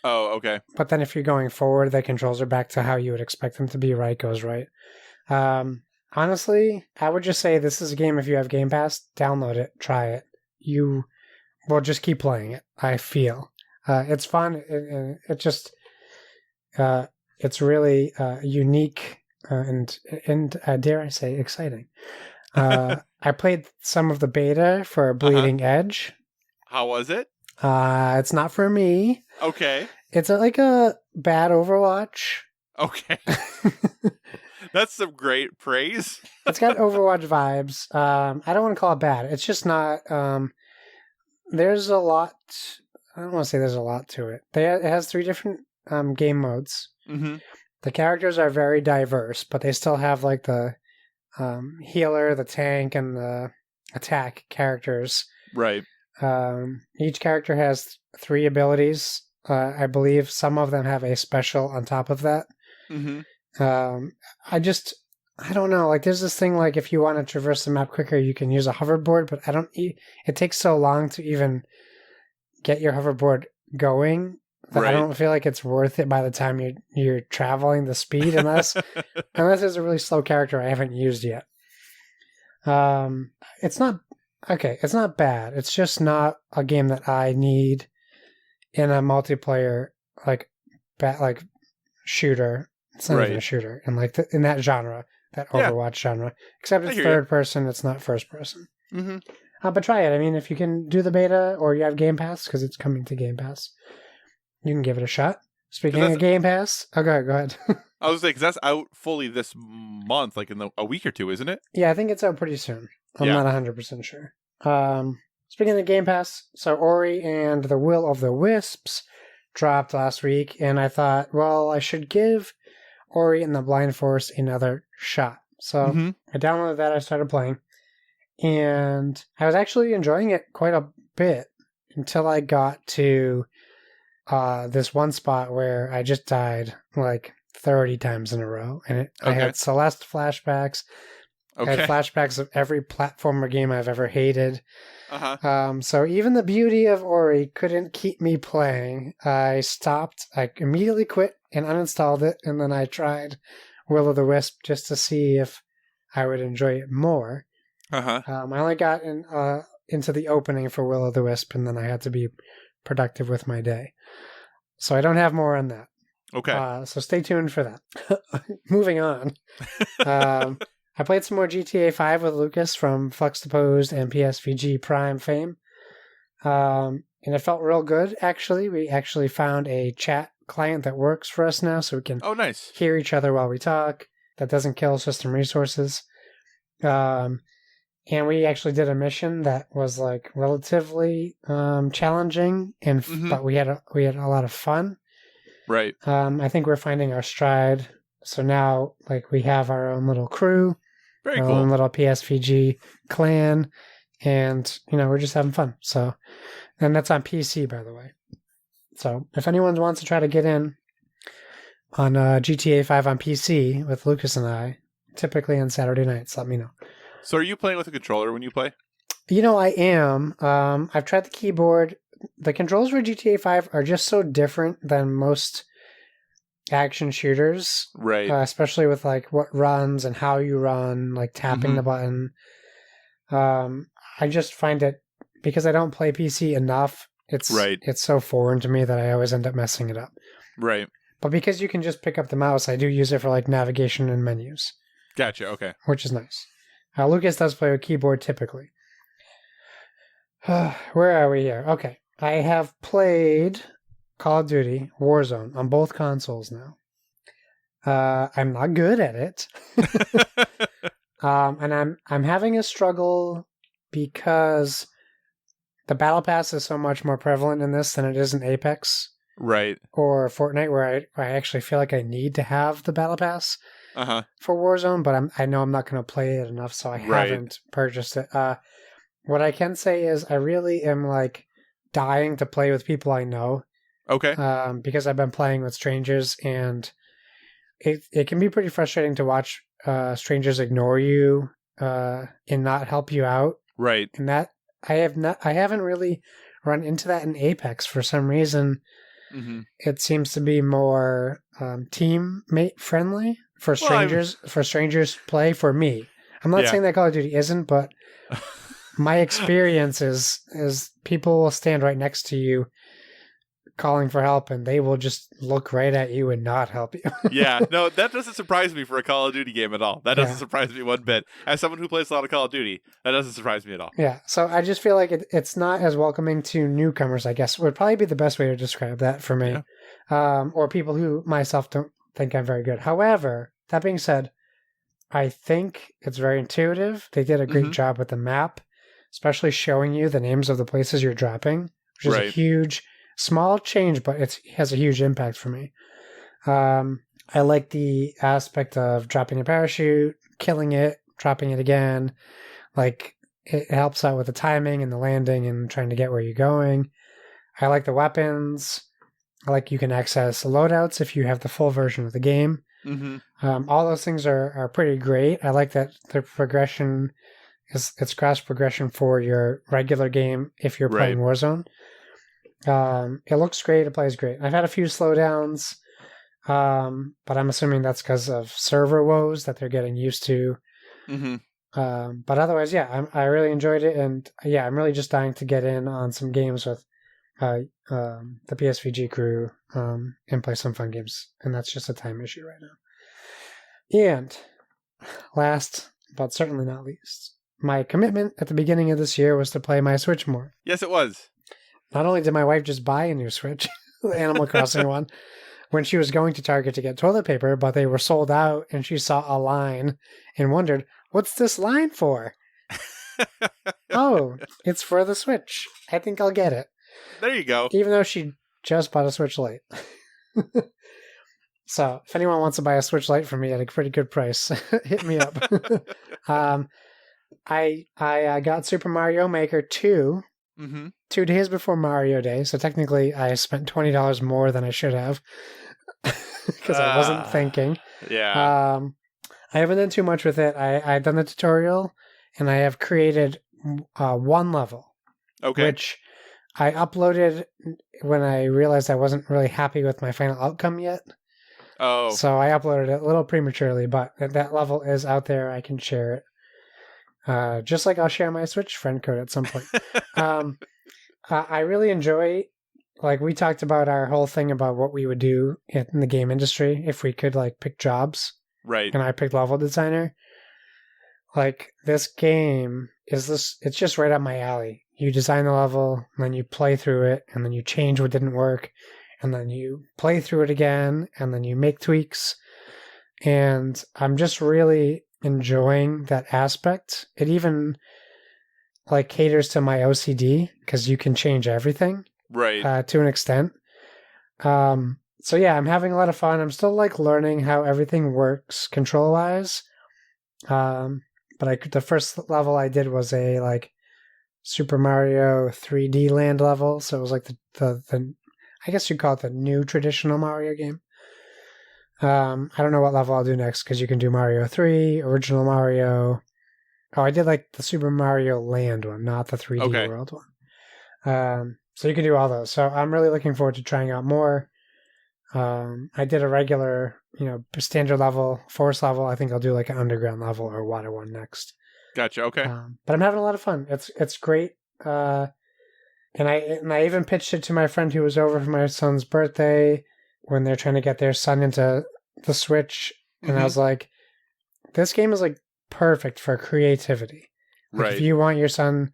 Oh, okay. But then if you're going forward, the controls are back to how you would expect them to be. Right goes right. Honestly, I would just say this is a game. If you have Game Pass, download it, try it. You will just keep playing it. I feel it's fun. It's really unique and dare I say exciting. I played some of the beta for Bleeding Edge. How was it? It's not for me. Okay. It's like a bad Overwatch. Okay. That's some great praise. It's got Overwatch vibes. I don't want to call it bad. It's just not. There's a lot. I don't want to say there's a lot to it. It has 3 different game modes. Mm-hmm. The characters are very diverse, but they still have like the healer, the tank, and the attack characters. Right. Each character has 3 abilities. I believe some of them have a special on top of that. Mm-hmm. I don't know. Like, there's this thing like if you want to traverse the map quicker, you can use a hoverboard, but it takes so long to even get your hoverboard going that I don't feel like it's worth it by the time you're traveling the speed unless it's a really slow character I haven't used yet. It's not bad. It's just not a game that I need in a multiplayer like shooter. It's not even a shooter in in that genre, that Overwatch genre. Except it's third person. It's not first person. Mm-hmm. But try it. I mean, if you can do the beta or you have Game Pass, because it's coming to Game Pass, you can give it a shot. Speaking of Game Pass, go ahead. I was like, because that's out fully this month, like in a week or 2, isn't it? Yeah, I think it's out pretty soon. I'm not 100% sure. Speaking of Game Pass, so Ori and the Will of the Wisps dropped last week, and I thought, well, I should give Ori and the Blind Forest another shot. So I downloaded that, I started playing, and I was actually enjoying it quite a bit until I got to this one spot where I just died like 30 times in a row, and I had Celeste flashbacks. I had flashbacks of every platformer game I've ever hated. So even the beauty of Ori couldn't keep me playing. I stopped. I immediately quit and uninstalled it, and then I tried Will of the Wisp just to see if I would enjoy it more. I only got into the opening for Will of the Wisp, and then I had to be productive with my day. So I don't have more on that. Okay. So stay tuned for that. Moving on. I played some more GTA 5 with Lucas from Fluxtaposed and PSVG Prime fame. And it felt real good, actually. We actually found a chat client that works for us now, so we can hear each other while we talk. That doesn't kill system resources. And we actually did a mission that was like relatively challenging, but we had a lot of fun. Right. I think we're finding our stride. So now, like, we have our own little crew. Very our cool. own little PSVG clan, and we're just having fun. So, and that's on PC, by the way. So if anyone wants to try to get in on GTA 5 on PC with Lucas and I, typically on Saturday nights, let me know. So are you playing with a controller when you play? I am. I've tried the keyboard. The controls for GTA 5 are just so different than most action shooters, right? Especially with like what runs and how you run, like tapping the button. I just find it, because I don't play PC enough, it's so foreign to me that I always end up messing it up. Right. But because you can just pick up the mouse, I do use it for like navigation and menus. Gotcha. Okay. Which is nice. Lucas does play with keyboard typically. Where are we here? Okay. I have played Call of Duty Warzone on both consoles now. I'm not good at it. And I'm having a struggle because the Battle Pass is so much more prevalent in this than it is in Apex. Right. Or Fortnite, where I actually feel like I need to have the Battle Pass for Warzone, but I know I'm not going to play it enough, so I haven't purchased it. What I can say is I really am like dying to play with people I know. Okay. Because I've been playing with strangers, and it can be pretty frustrating to watch strangers ignore you and not help you out. Right. And that I haven't really run into that in Apex for some reason. Mm-hmm. It seems to be more teammate friendly for strangers. For strangers play for me. I'm not saying that Call of Duty isn't, but my experience is people will stand right next to you calling for help, and they will just look right at you and not help you. Yeah, no, that doesn't surprise me for a Call of Duty game at all. That doesn't surprise me one bit. As someone who plays a lot of Call of Duty, that doesn't surprise me at all. Yeah, so I just feel like it's not as welcoming to newcomers, I guess, would probably be the best way to describe that for me. Yeah. Or people who myself don't think I'm very good. However, that being said, I think it's very intuitive. They did a great job with the map, especially showing you the names of the places you're dropping, which is a huge... small change, but it has a huge impact for me. I like the aspect of dropping a parachute, killing it, dropping it again. Like, it helps out with the timing and the landing and trying to get where you're going. I like the weapons. I like you can access loadouts if you have the full version of the game. Mm-hmm. All those things are pretty great. I like that the progression it's cross progression for your regular game if you're playing Warzone. It looks great. It plays great. I've had a few slowdowns, but I'm assuming that's because of server woes that they're getting used to. Mm-hmm. But otherwise, I really enjoyed it, and I'm really just dying to get in on some games with the PSVG crew and play some fun games, and that's just a time issue right now. And last, but certainly not least, my commitment at the beginning of this year was to play my Switch more. Yes, it was. Not only did my wife just buy a new Switch, the Animal Crossing one, when she was going to Target to get toilet paper, but they were sold out, and she saw a line and wondered, what's this line for? Oh, it's for the Switch. I think I'll get it. There you go. Even though she just bought a Switch Lite. So, if anyone wants to buy a Switch Lite from me at a pretty good price, hit me up. I got Super Mario Maker 2 2 days before Mario Day, so technically I spent $20 more than I should have because I wasn't thinking. Yeah. I haven't done too much with it. I've done the tutorial, and I have created one level, which I uploaded when I realized I wasn't really happy with my final outcome yet. Oh. So I uploaded it a little prematurely, but that level is out there. I can share it. Just like I'll share my Switch friend code at some point. I really enjoy, like, we talked about our whole thing about what we would do in the game industry if we could, like, pick jobs. Right. And I picked level designer. Like, this game it's just right up my alley. You design the level, and then you play through it, and then you change what didn't work, and then you play through it again, and then you make tweaks. And I'm just really enjoying that aspect. It even like caters to my OCD because you can change everything, right? To an extent. So I'm having a lot of fun. I'm still like learning how everything works control wise. But the first level I did was a like Super Mario 3D Land level, so it was like the I guess you'd call it the new traditional Mario game. I don't know what level I'll do next because you can do Mario 3, original Mario. Oh, I did like the Super Mario Land one, not the 3D World one. So you can do all those. So I'm really looking forward to trying out more. I did a regular, standard level, forest level. I think I'll do like an underground level or water one next. Gotcha. Okay. But I'm having a lot of fun. It's great. And I even pitched it to my friend who was over for my son's birthday when they're trying to get their son into the Switch. And I was like, this game is like perfect for creativity. Like, right. If you want your son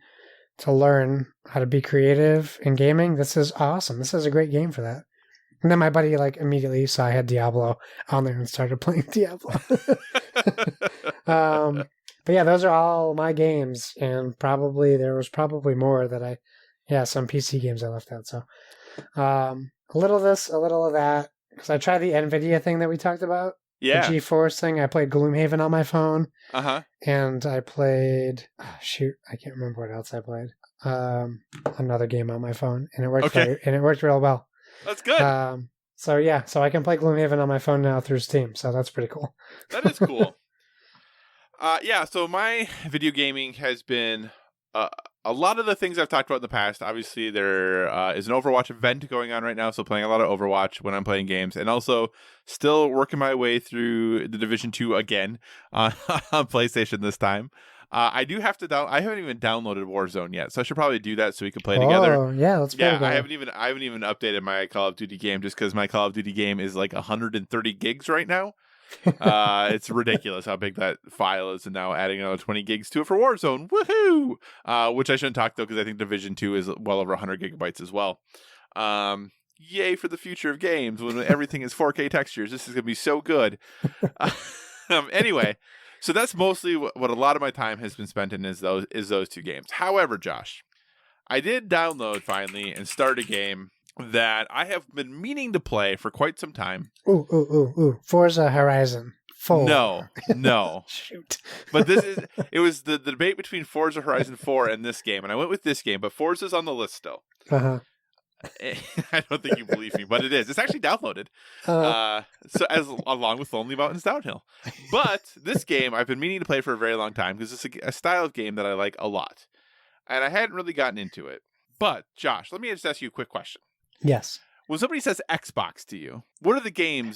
to learn how to be creative in gaming, this is awesome. This is a great game for that. And then my buddy like immediately saw I had Diablo on there and started playing Diablo. But yeah, those are all my games, and there was probably more that some PC games I left out. So a little of this, a little of that, because I tried the NVIDIA thing that we talked about. Yeah. The GeForce thing. I played Gloomhaven on my phone. And I played, I can't remember what else I played. Another game on my phone, and it worked and it worked real well. That's good. So I can play Gloomhaven on my phone now through Steam, so that's pretty cool. That is cool. Yeah, so my video gaming has been a lot of the things I've talked about in the past. Obviously, there is an Overwatch event going on right now, so playing a lot of Overwatch when I'm playing games, and also still working my way through the Division 2 again on PlayStation this time. I do have to I haven't even downloaded Warzone yet, so I should probably do that so we can play together. Oh, yeah, let's play together. I haven't even updated my Call of Duty game just because my Call of Duty game is like 130 gigs right now. It's ridiculous how big that file is, and now adding another 20 gigs to it for Warzone. Woohoo! Which I shouldn't talk though, because I think Division 2 is well over 100 gigabytes as well. Yay for the future of games when everything is 4K textures. This is gonna be so good. Anyway, so that's mostly what a lot of my time has been spent in is those two games. However, Josh, I did download finally and start a game that I have been meaning to play for quite some time. Ooh. Forza Horizon 4. No. Shoot. But it was the debate between Forza Horizon 4 and this game, and I went with this game, but Forza's on the list still. Uh-huh. I don't think you believe me, but it is. It's actually downloaded. So along with Lonely Mountains Downhill. But this game I've been meaning to play for a very long time because it's a style of game that I like a lot. And I hadn't really gotten into it. But, Josh, let me just ask you a quick question. Yes. When somebody says Xbox to you, what are the game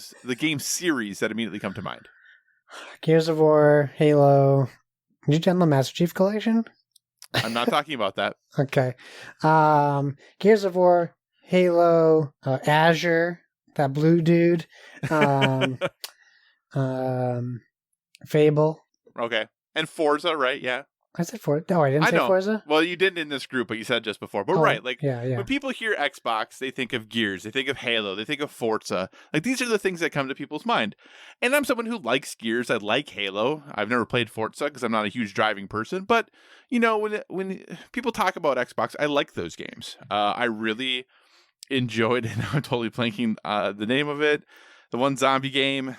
series that immediately come to mind? Gears of War, Halo. Did you download Master Chief Collection? I'm not talking about that. Okay. Gears of War, Halo, Azure, that blue dude, Fable. Okay. And Forza, right? Yeah. I said Forza. No, I didn't say Forza. Well, you didn't in this group, but you said just before. But right, like yeah. when people hear Xbox, they think of Gears, they think of Halo, they think of Forza. Like these are the things that come to people's mind. And I'm someone who likes Gears. I like Halo. I've never played Forza because I'm not a huge driving person. But you know, when people talk about Xbox, I like those games. I really enjoyed, and I'm totally blanking the name of it. The one zombie game,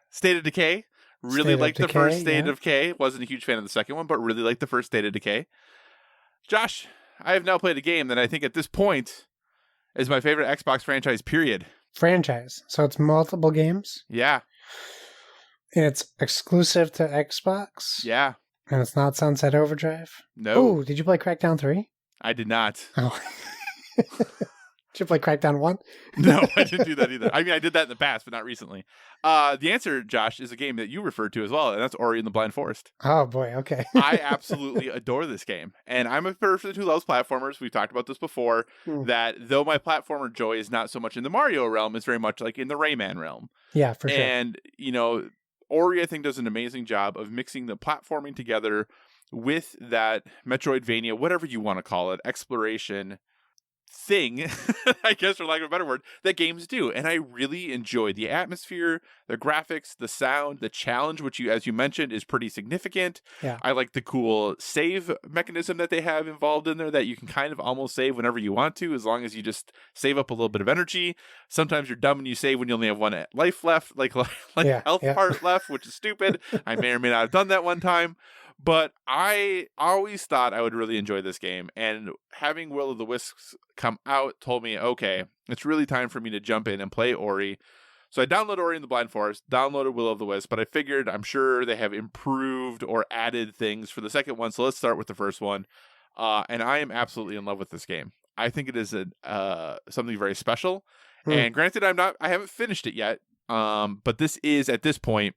State of Decay. Really liked the first State of Decay. Wasn't a huge fan of the second one, but really liked the first State of Decay. Josh, I have now played a game that I think at this point is my favorite Xbox franchise, period. Franchise. So it's multiple games? Yeah. And it's exclusive to Xbox? Yeah. And it's not Sunset Overdrive? No. Oh, did you play Crackdown 3? I did not. Oh. Did you play Crackdown 1? No, I didn't do that either. I mean, I did that in the past, but not recently. The answer, Josh, is a game that you referred to as well, and that's Ori and the Blind Forest. Oh, boy, okay. I absolutely adore this game. And I'm a person who loves platformers. We've talked about this before, that though my platformer joy is not so much in the Mario realm, it's very much like in the Rayman realm. Yeah, for sure. And, you know, Ori, I think, does an amazing job of mixing the platforming together with that Metroidvania, whatever you want to call it, exploration thing, I guess, for lack of a better word, that games do. And I really enjoy the atmosphere, the graphics, the sound, the challenge, which you, as you mentioned, is pretty significant. Yeah. I like the cool save mechanism that they have involved in there, that you can kind of almost save whenever you want to, as long as you just save up a little bit of energy. Sometimes you're dumb and you save when you only have one life left, like health part left, which is stupid. I may or may not have done that one time. But I always thought I would really enjoy this game, and having Will of the Wisps come out told me, okay, it's really time for me to jump in and play Ori. So I downloaded Ori and the Blind Forest, downloaded Will of the Wisp, but I figured I'm sure they have improved or added things for the second one, so let's start with the first one. And I am absolutely in love with this game. I think it is something very special. And granted, I haven't finished it yet, but this is, at this point,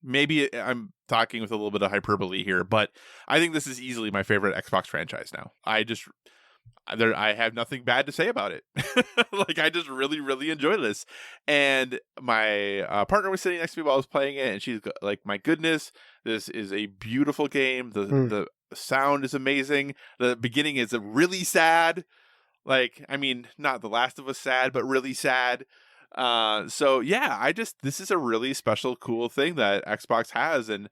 maybe I'm talking with a little bit of hyperbole here, but I think this is easily my favorite Xbox franchise now. I have nothing bad to say about it. Like, I just really, really enjoy this. And my partner was sitting next to me while I was playing it, and she's like, my goodness, this is a beautiful game. The sound is amazing. The beginning is really sad. Like, I mean, not The Last of Us sad, but really sad. So yeah, this is a really special, cool thing that Xbox has. And,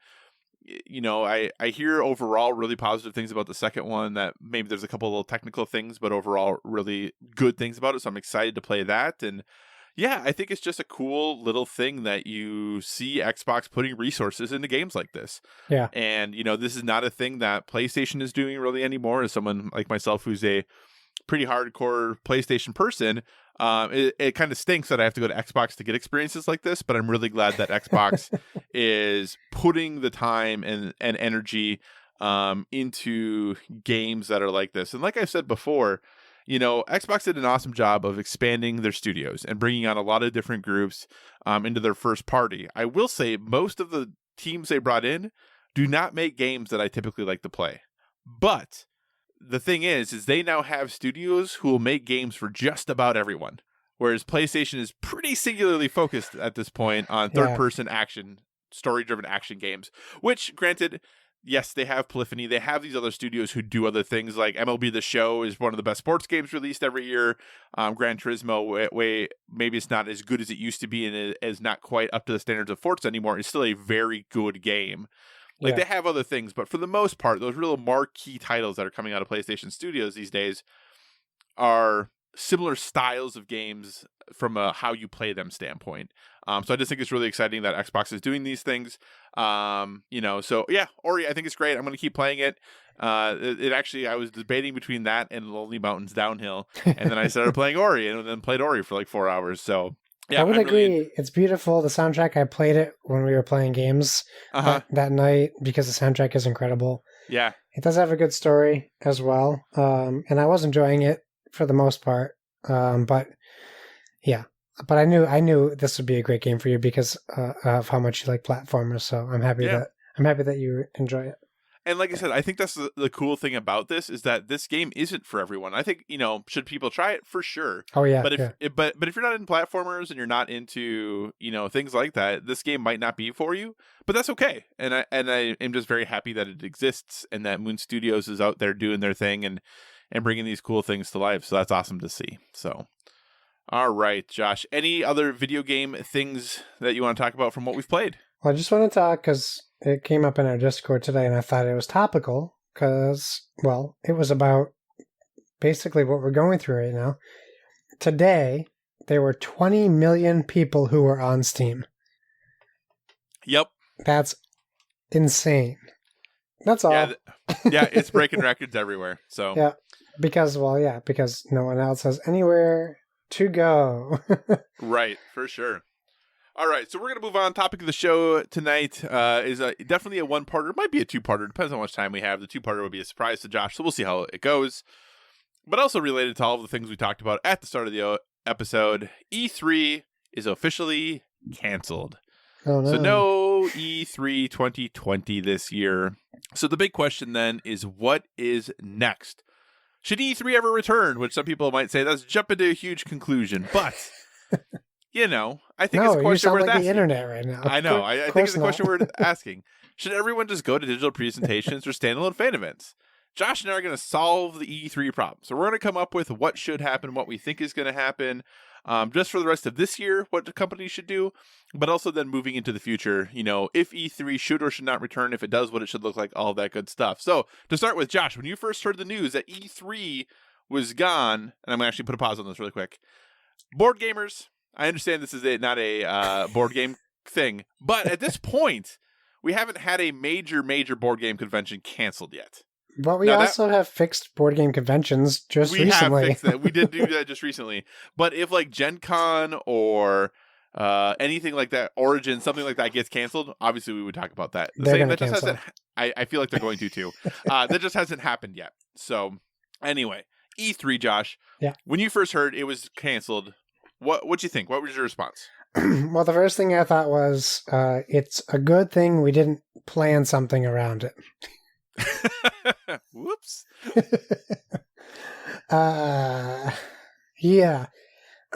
you know, I hear overall really positive things about the second one, that maybe there's a couple of little technical things, but overall really good things about it. So I'm excited to play that. And yeah, I think it's just a cool little thing that you see Xbox putting resources into games like this. Yeah. And, you know, this is not a thing that PlayStation is doing really anymore. As someone like myself, who's a pretty hardcore PlayStation person, It kind of stinks that I have to go to Xbox to get experiences like this, but I'm really glad that Xbox is putting the time and energy into games that are like this. And like I said before, Xbox did an awesome job of expanding their studios and bringing on a lot of different groups into their first party. I will say most of the teams they brought in do not make games that I typically like to play. But the thing is they now have studios who will make games for just about everyone. Whereas PlayStation is pretty singularly focused at this point on third-person action, story-driven action games. Which, granted, yes, they have Polyphony. They have these other studios who do other things, like MLB The Show is one of the best sports games released every year. Gran Turismo, maybe it's not as good as it used to be and it is not quite up to the standards of Forza anymore. It's still a very good game. Like, they have other things, but for the most part, those real marquee titles that are coming out of PlayStation Studios these days are similar styles of games from a how you play them standpoint. So I just think it's really exciting that Xbox is doing these things. So yeah, Ori, I think it's great. I'm going to keep playing it. It actually, I was debating between that and Lonely Mountains Downhill, and then I started playing Ori, and then played Ori for like 4 hours. So yeah, I would agree. It's beautiful. The soundtrack, I played it when we were playing games that night because the soundtrack is incredible. Yeah. It does have a good story as well. And I was enjoying it for the most part. But I knew this would be a great game for you because of how much you like platformers. So I'm happy that you enjoy it. And like I said, I think that's the cool thing about this is that this game isn't for everyone. I think, should people try it? For sure. Oh yeah. But if you're not in platformers and you're not into, things like that, this game might not be for you, but that's okay. And I am just very happy that it exists and that Moon Studios is out there doing their thing and bringing these cool things to life. So that's awesome to see. So, all right, Josh, any other video game things that you want to talk about from what we've played? Well, I just want to talk because it came up in our Discord today, and I thought it was topical because, well, it was about basically what we're going through right now. Today, there were 20 million people who were on Steam. Yep. That's insane. That's all. Yeah, it's breaking records everywhere. So yeah, because no one else has anywhere to go. Right, for sure. All right, so we're going to move on. Topic of the show tonight is definitely a one-parter. It might be a two-parter. Depends on how much time we have. The two-parter would be a surprise to Josh, so we'll see how it goes. But also related to all of the things we talked about at the start of the episode, E3 is officially canceled. Oh, no. So no E3 2020 this year. So the big question then is, what is next? Should E3 ever return? Which some people might say that's jumping to a huge conclusion, but... I think it's a question worth asking. The internet right now. I know. I think it's a question worth asking. Should everyone just go to digital presentations or standalone fan events? Josh and I are going to solve the E3 problem. So we're going to come up with what should happen, what we think is going to happen, just for the rest of this year, what the company should do, but also then moving into the future, if E3 should or should not return, if it does, what it should look like, all that good stuff. So to start with, Josh, when you first heard the news that E3 was gone, and I'm going to actually put a pause on this really quick, board gamers... I understand this is not a board game thing, but at this point, we haven't had a major board game convention canceled yet. But we also have fixed board game conventions just recently. We have fixed that. We did do that just recently. But if like Gen Con or anything like that, Origin, something like that gets canceled, obviously we would talk about that. I feel like they're going to too. That just hasn't happened yet. So anyway, E3, Josh. Yeah. When you first heard it was canceled, what'd you think? What was your response? Well, the first thing I thought was, it's a good thing we didn't plan something around it. Whoops. Yeah.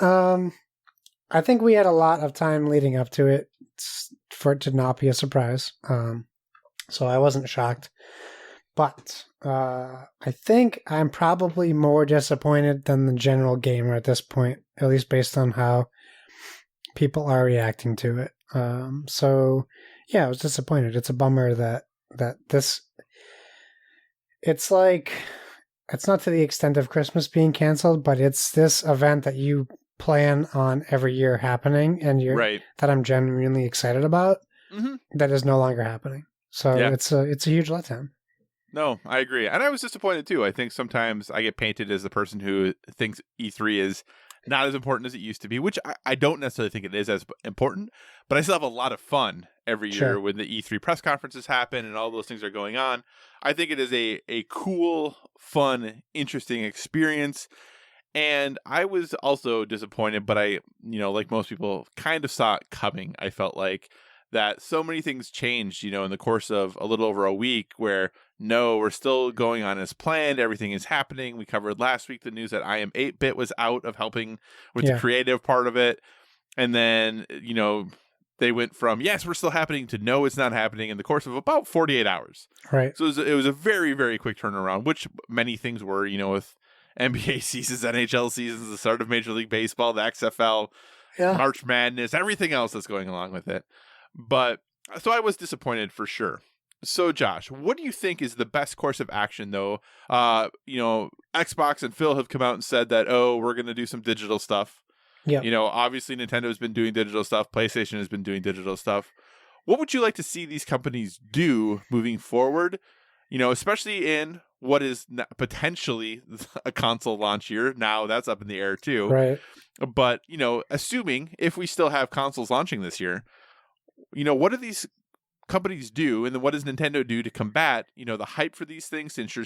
I think we had a lot of time leading up to it for it to not be a surprise. So I wasn't shocked. But I think I'm probably more disappointed than the general gamer at this point, at least based on how people are reacting to it. So, yeah, I was disappointed. It's a bummer that this... It's like... It's not to the extent of Christmas being canceled, but it's this event that you plan on every year happening and that I'm genuinely excited about, that is no longer happening. So it's a huge letdown. No, I agree. And I was disappointed too. I think sometimes I get painted as the person who thinks E3 is not as important as it used to be, which I don't necessarily think it is as important, but I still have a lot of fun every year Sure. when the E3 press conferences happen and all those things are going on. I think it is a cool, fun, interesting experience. And I was also disappointed, but I, like most people, kind of saw it coming. I felt like that so many things changed, in the course of a little over a week where, no, we're still going on as planned. Everything is happening. We covered last week the news that I Am 8-Bit was out of helping with the creative part of it. And then, they went from, yes, we're still happening to no, it's not happening in the course of about 48 hours. Right. So it was a very, very quick turnaround, which many things were, with NBA seasons, NHL seasons, the start of Major League Baseball, the XFL, March Madness, everything else that's going along with it. But so I was disappointed for sure. So Josh, what do you think is the best course of action though? Xbox and Phil have come out and said that, we're going to do some digital stuff. Yeah. Obviously Nintendo has been doing digital stuff. PlayStation has been doing digital stuff. What would you like to see these companies do moving forward? Especially in what is potentially a console launch year. Now that's up in the air too. Right. But, assuming if we still have consoles launching this year, what do these companies do, and then what does Nintendo do to combat, the hype for these things to ensure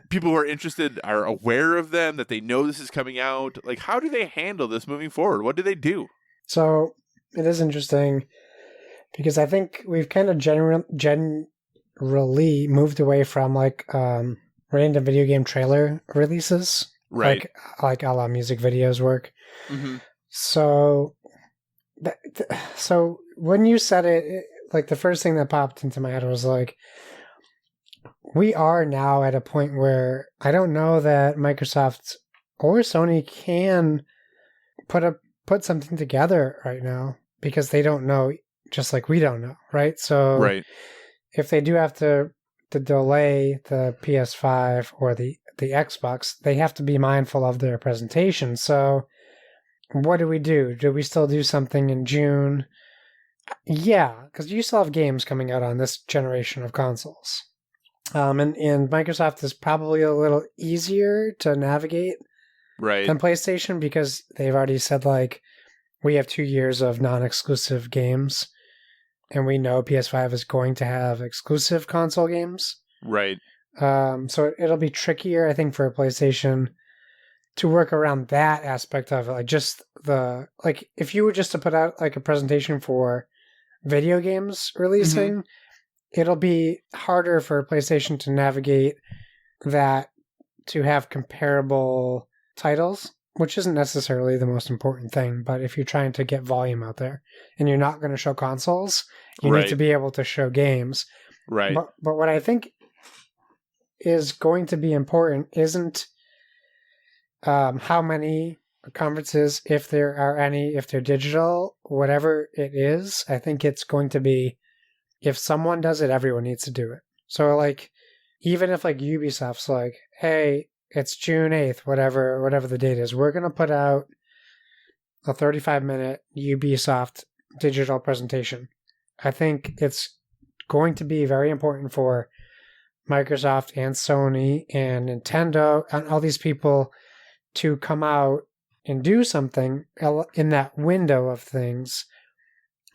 people who are interested are aware of them, that they know this is coming out? Like, how do they handle this moving forward? What do they do? So it is interesting because I think we've kind of generally moved away from like random video game trailer releases, right? Like a la music videos work. Mm-hmm. So when you said it, like the first thing that popped into my head was like, we are now at a point where I don't know that Microsoft or Sony can put something together right now because they don't know, just like we don't know, right? So right. If they do have to delay the PS5 or the Xbox, they have to be mindful of their presentation. So what do we do? Do we still do something in June? Yeah, because you still have games coming out on this generation of consoles. And Microsoft is probably a little easier to navigate than PlayStation because they've already said, like, we have 2 years of non-exclusive games, and we know PS5 is going to have exclusive console games. Right. So it'll be trickier, I think, for a PlayStation to work around that aspect of it. Like, just if you were just to put out, like, a presentation for video games releasing, it'll be harder for PlayStation to navigate that, to have comparable titles, which isn't necessarily the most important thing. But if you're trying to get volume out there and you're not going to show consoles, you need to be able to show games. Right. But what I think is going to be important isn't how many conferences, if there are any, if they're digital, whatever it is. I think it's going to be, if someone does it, everyone needs to do it. So, like, even if, like, Ubisoft's like, hey, it's June 8th, whatever the date is, we're going to put out a 35-minute Ubisoft digital presentation. I think it's going to be very important for Microsoft and Sony and Nintendo and all these people to come out and do something in that window of things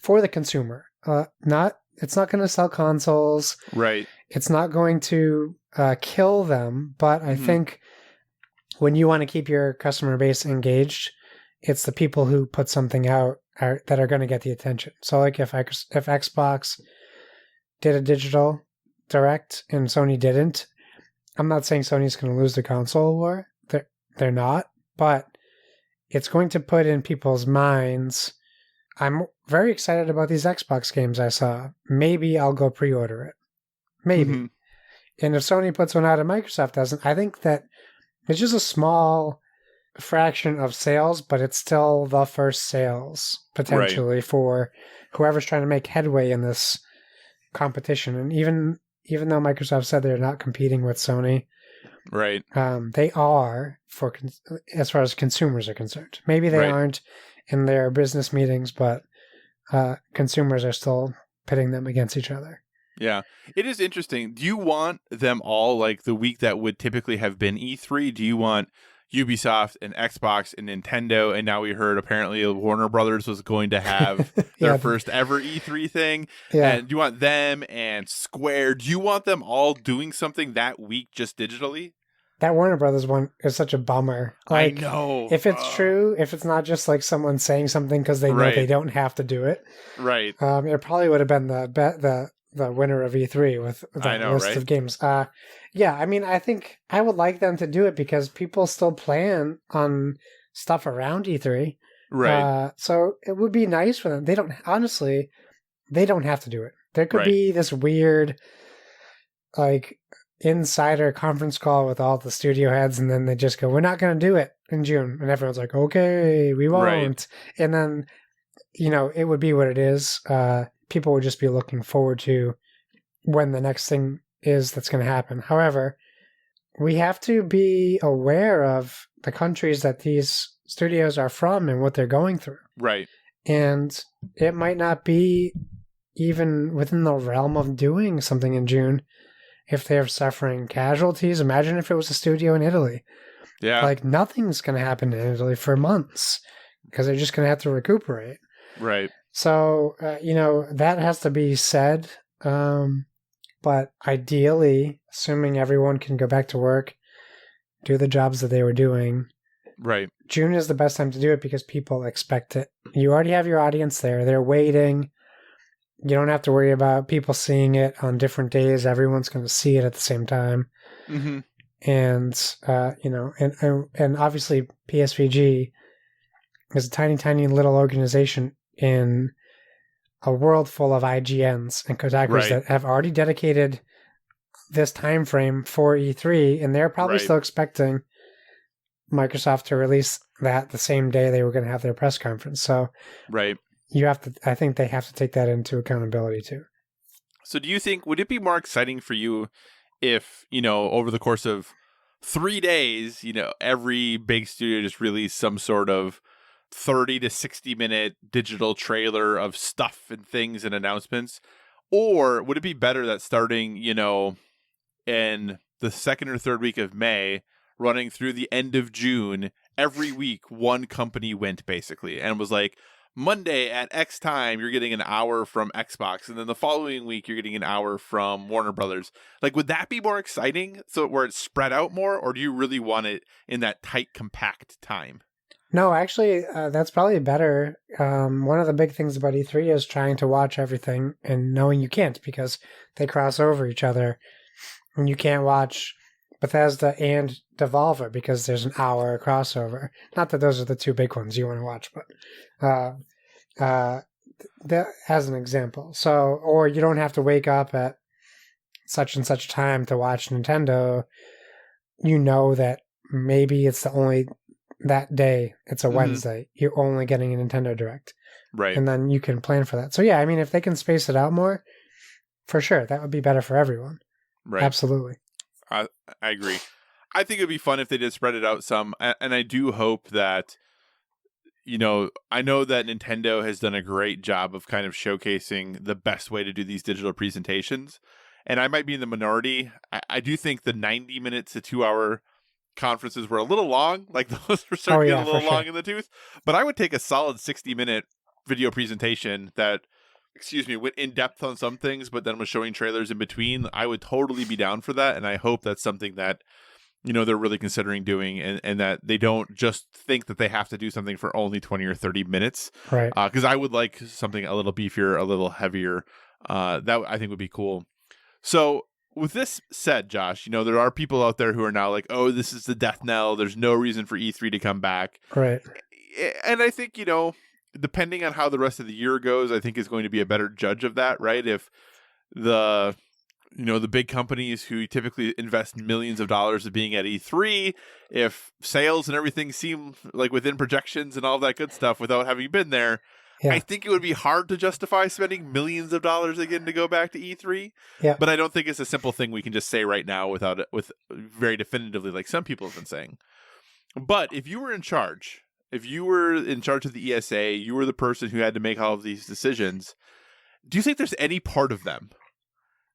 for the consumer. It's not going to sell consoles. Right. It's not going to kill them, but I think when you want to keep your customer base engaged, it's the people who put something out that are going to get the attention. So, like, if Xbox did a digital direct and Sony didn't, I'm not saying Sony's going to lose the console war. They're not, but it's going to put in people's minds, I'm very excited about these Xbox games I saw. Maybe I'll go pre-order it. Maybe. And if Sony puts one out and Microsoft doesn't, I think that it's just a small fraction of sales, but it's still the first sales, potentially, for whoever's trying to make headway in this competition. And even though Microsoft said they're not competing with Sony, right, they are as far as consumers are concerned. Maybe they aren't in their business meetings, but consumers are still pitting them against each other. Yeah, it is interesting. Do you want them all like the week that would typically have been E3? Do you want Ubisoft and Xbox and Nintendo? And now we heard apparently Warner Brothers was going to have their Yeah, first ever E3 thing. yeah. And do you want them and Square? Do you want them all doing something that week just digitally? That Warner Brothers one is such a bummer. Like, I know. if it's true, if it's not just like someone saying something because they know Right. they don't have to do it, Right. it probably would have been the winner of E3 with I the know, list right? of games. Yeah, I mean, I think I would like them to do it because people still plan on stuff around E3. Right. So it would be nice for them. They don't have to do it. There could Right. be this weird, like, insider conference call with all the studio heads, and then they just go, "We're not going to do it in June," and everyone's like, "Okay, we won't." Right. And then, it would be what it is. People would just be looking forward to when the next thing is that's going to happen. However, we have to be aware of the countries that these studios are from and what they're going through. Right. And it might not be even within the realm of doing something in June if they're suffering casualties. Imagine if it was a studio in Italy. Yeah. Like, nothing's going to happen in Italy for months because they're just going to have to recuperate. Right. So, that has to be said. But ideally, assuming everyone can go back to work, do the jobs that they were doing, Right. June is the best time to do it because people expect it. You already have your audience there. They're waiting. You don't have to worry about people seeing it on different days. Everyone's going to see it at the same time. Mm-hmm. And, and obviously PSVG is a tiny, tiny little organization in a world full of IGNs and Kotakus Right. that have already dedicated this time frame for E3, and they're probably Right. still expecting Microsoft to release that the same day they were going to have their press conference. So Right. I think they have to take that into accountability too. So do you think, would it be more exciting for you if, over the course of 3 days, every big studio just released some sort of 30 to 60 minute digital trailer of stuff and things and announcements? Or would it be better that starting, in the second or third week of May, running through the end of June, every week one company went basically and was like, Monday at X time, you're getting an hour from Xbox, and then the following week, you're getting an hour from Warner Brothers. Like, would that be more exciting? So where it's spread out more, or do you really want it in that tight, compact time? No, actually, that's probably better. One of the big things about E3 is trying to watch everything and knowing you can't because they cross over each other. And you can't watch Bethesda and Devolver because there's an hour crossover. Not that those are the two big ones you want to watch, but that as an example. So, or you don't have to wake up at such and such time to watch Nintendo. You know that maybe it's that day, it's a Mhm. Wednesday, you're only getting a Nintendo Direct. Right. And then you can plan for that. So yeah, I mean, if they can space it out more, for sure, that would be better for everyone. Right. Absolutely. I agree. I think it'd be fun if they did spread it out some, and I do hope that, I know that Nintendo has done a great job of kind of showcasing the best way to do these digital presentations, and I might be in the minority. I do think the 90 minutes to 2 hour conferences were a little long, like those were starting to get a little long in the tooth, but I would take a solid 60-minute video presentation that, went in depth on some things, but then was showing trailers in between. I would totally be down for that, and I hope that's something that, they're really considering doing, and that they don't just think that they have to do something for only 20 or 30 minutes. Right. Because I would like something a little beefier, a little heavier. That I think would be cool. So with this said, Josh, there are people out there who are now like, oh, this is the death knell. There's no reason for E3 to come back. Right. And I think, depending on how the rest of the year goes, I think is going to be a better judge of that, right? If the big companies who typically invest millions of dollars of being at E3, if sales and everything seem like within projections and all that good stuff without having been there, Yeah. I think it would be hard to justify spending millions of dollars again to go back to E3. Yeah. But I don't think it's a simple thing we can just say right now with very definitively, like some people have been saying. But if you were in charge, of the ESA, you were the person who had to make all of these decisions, do you think there's any part of them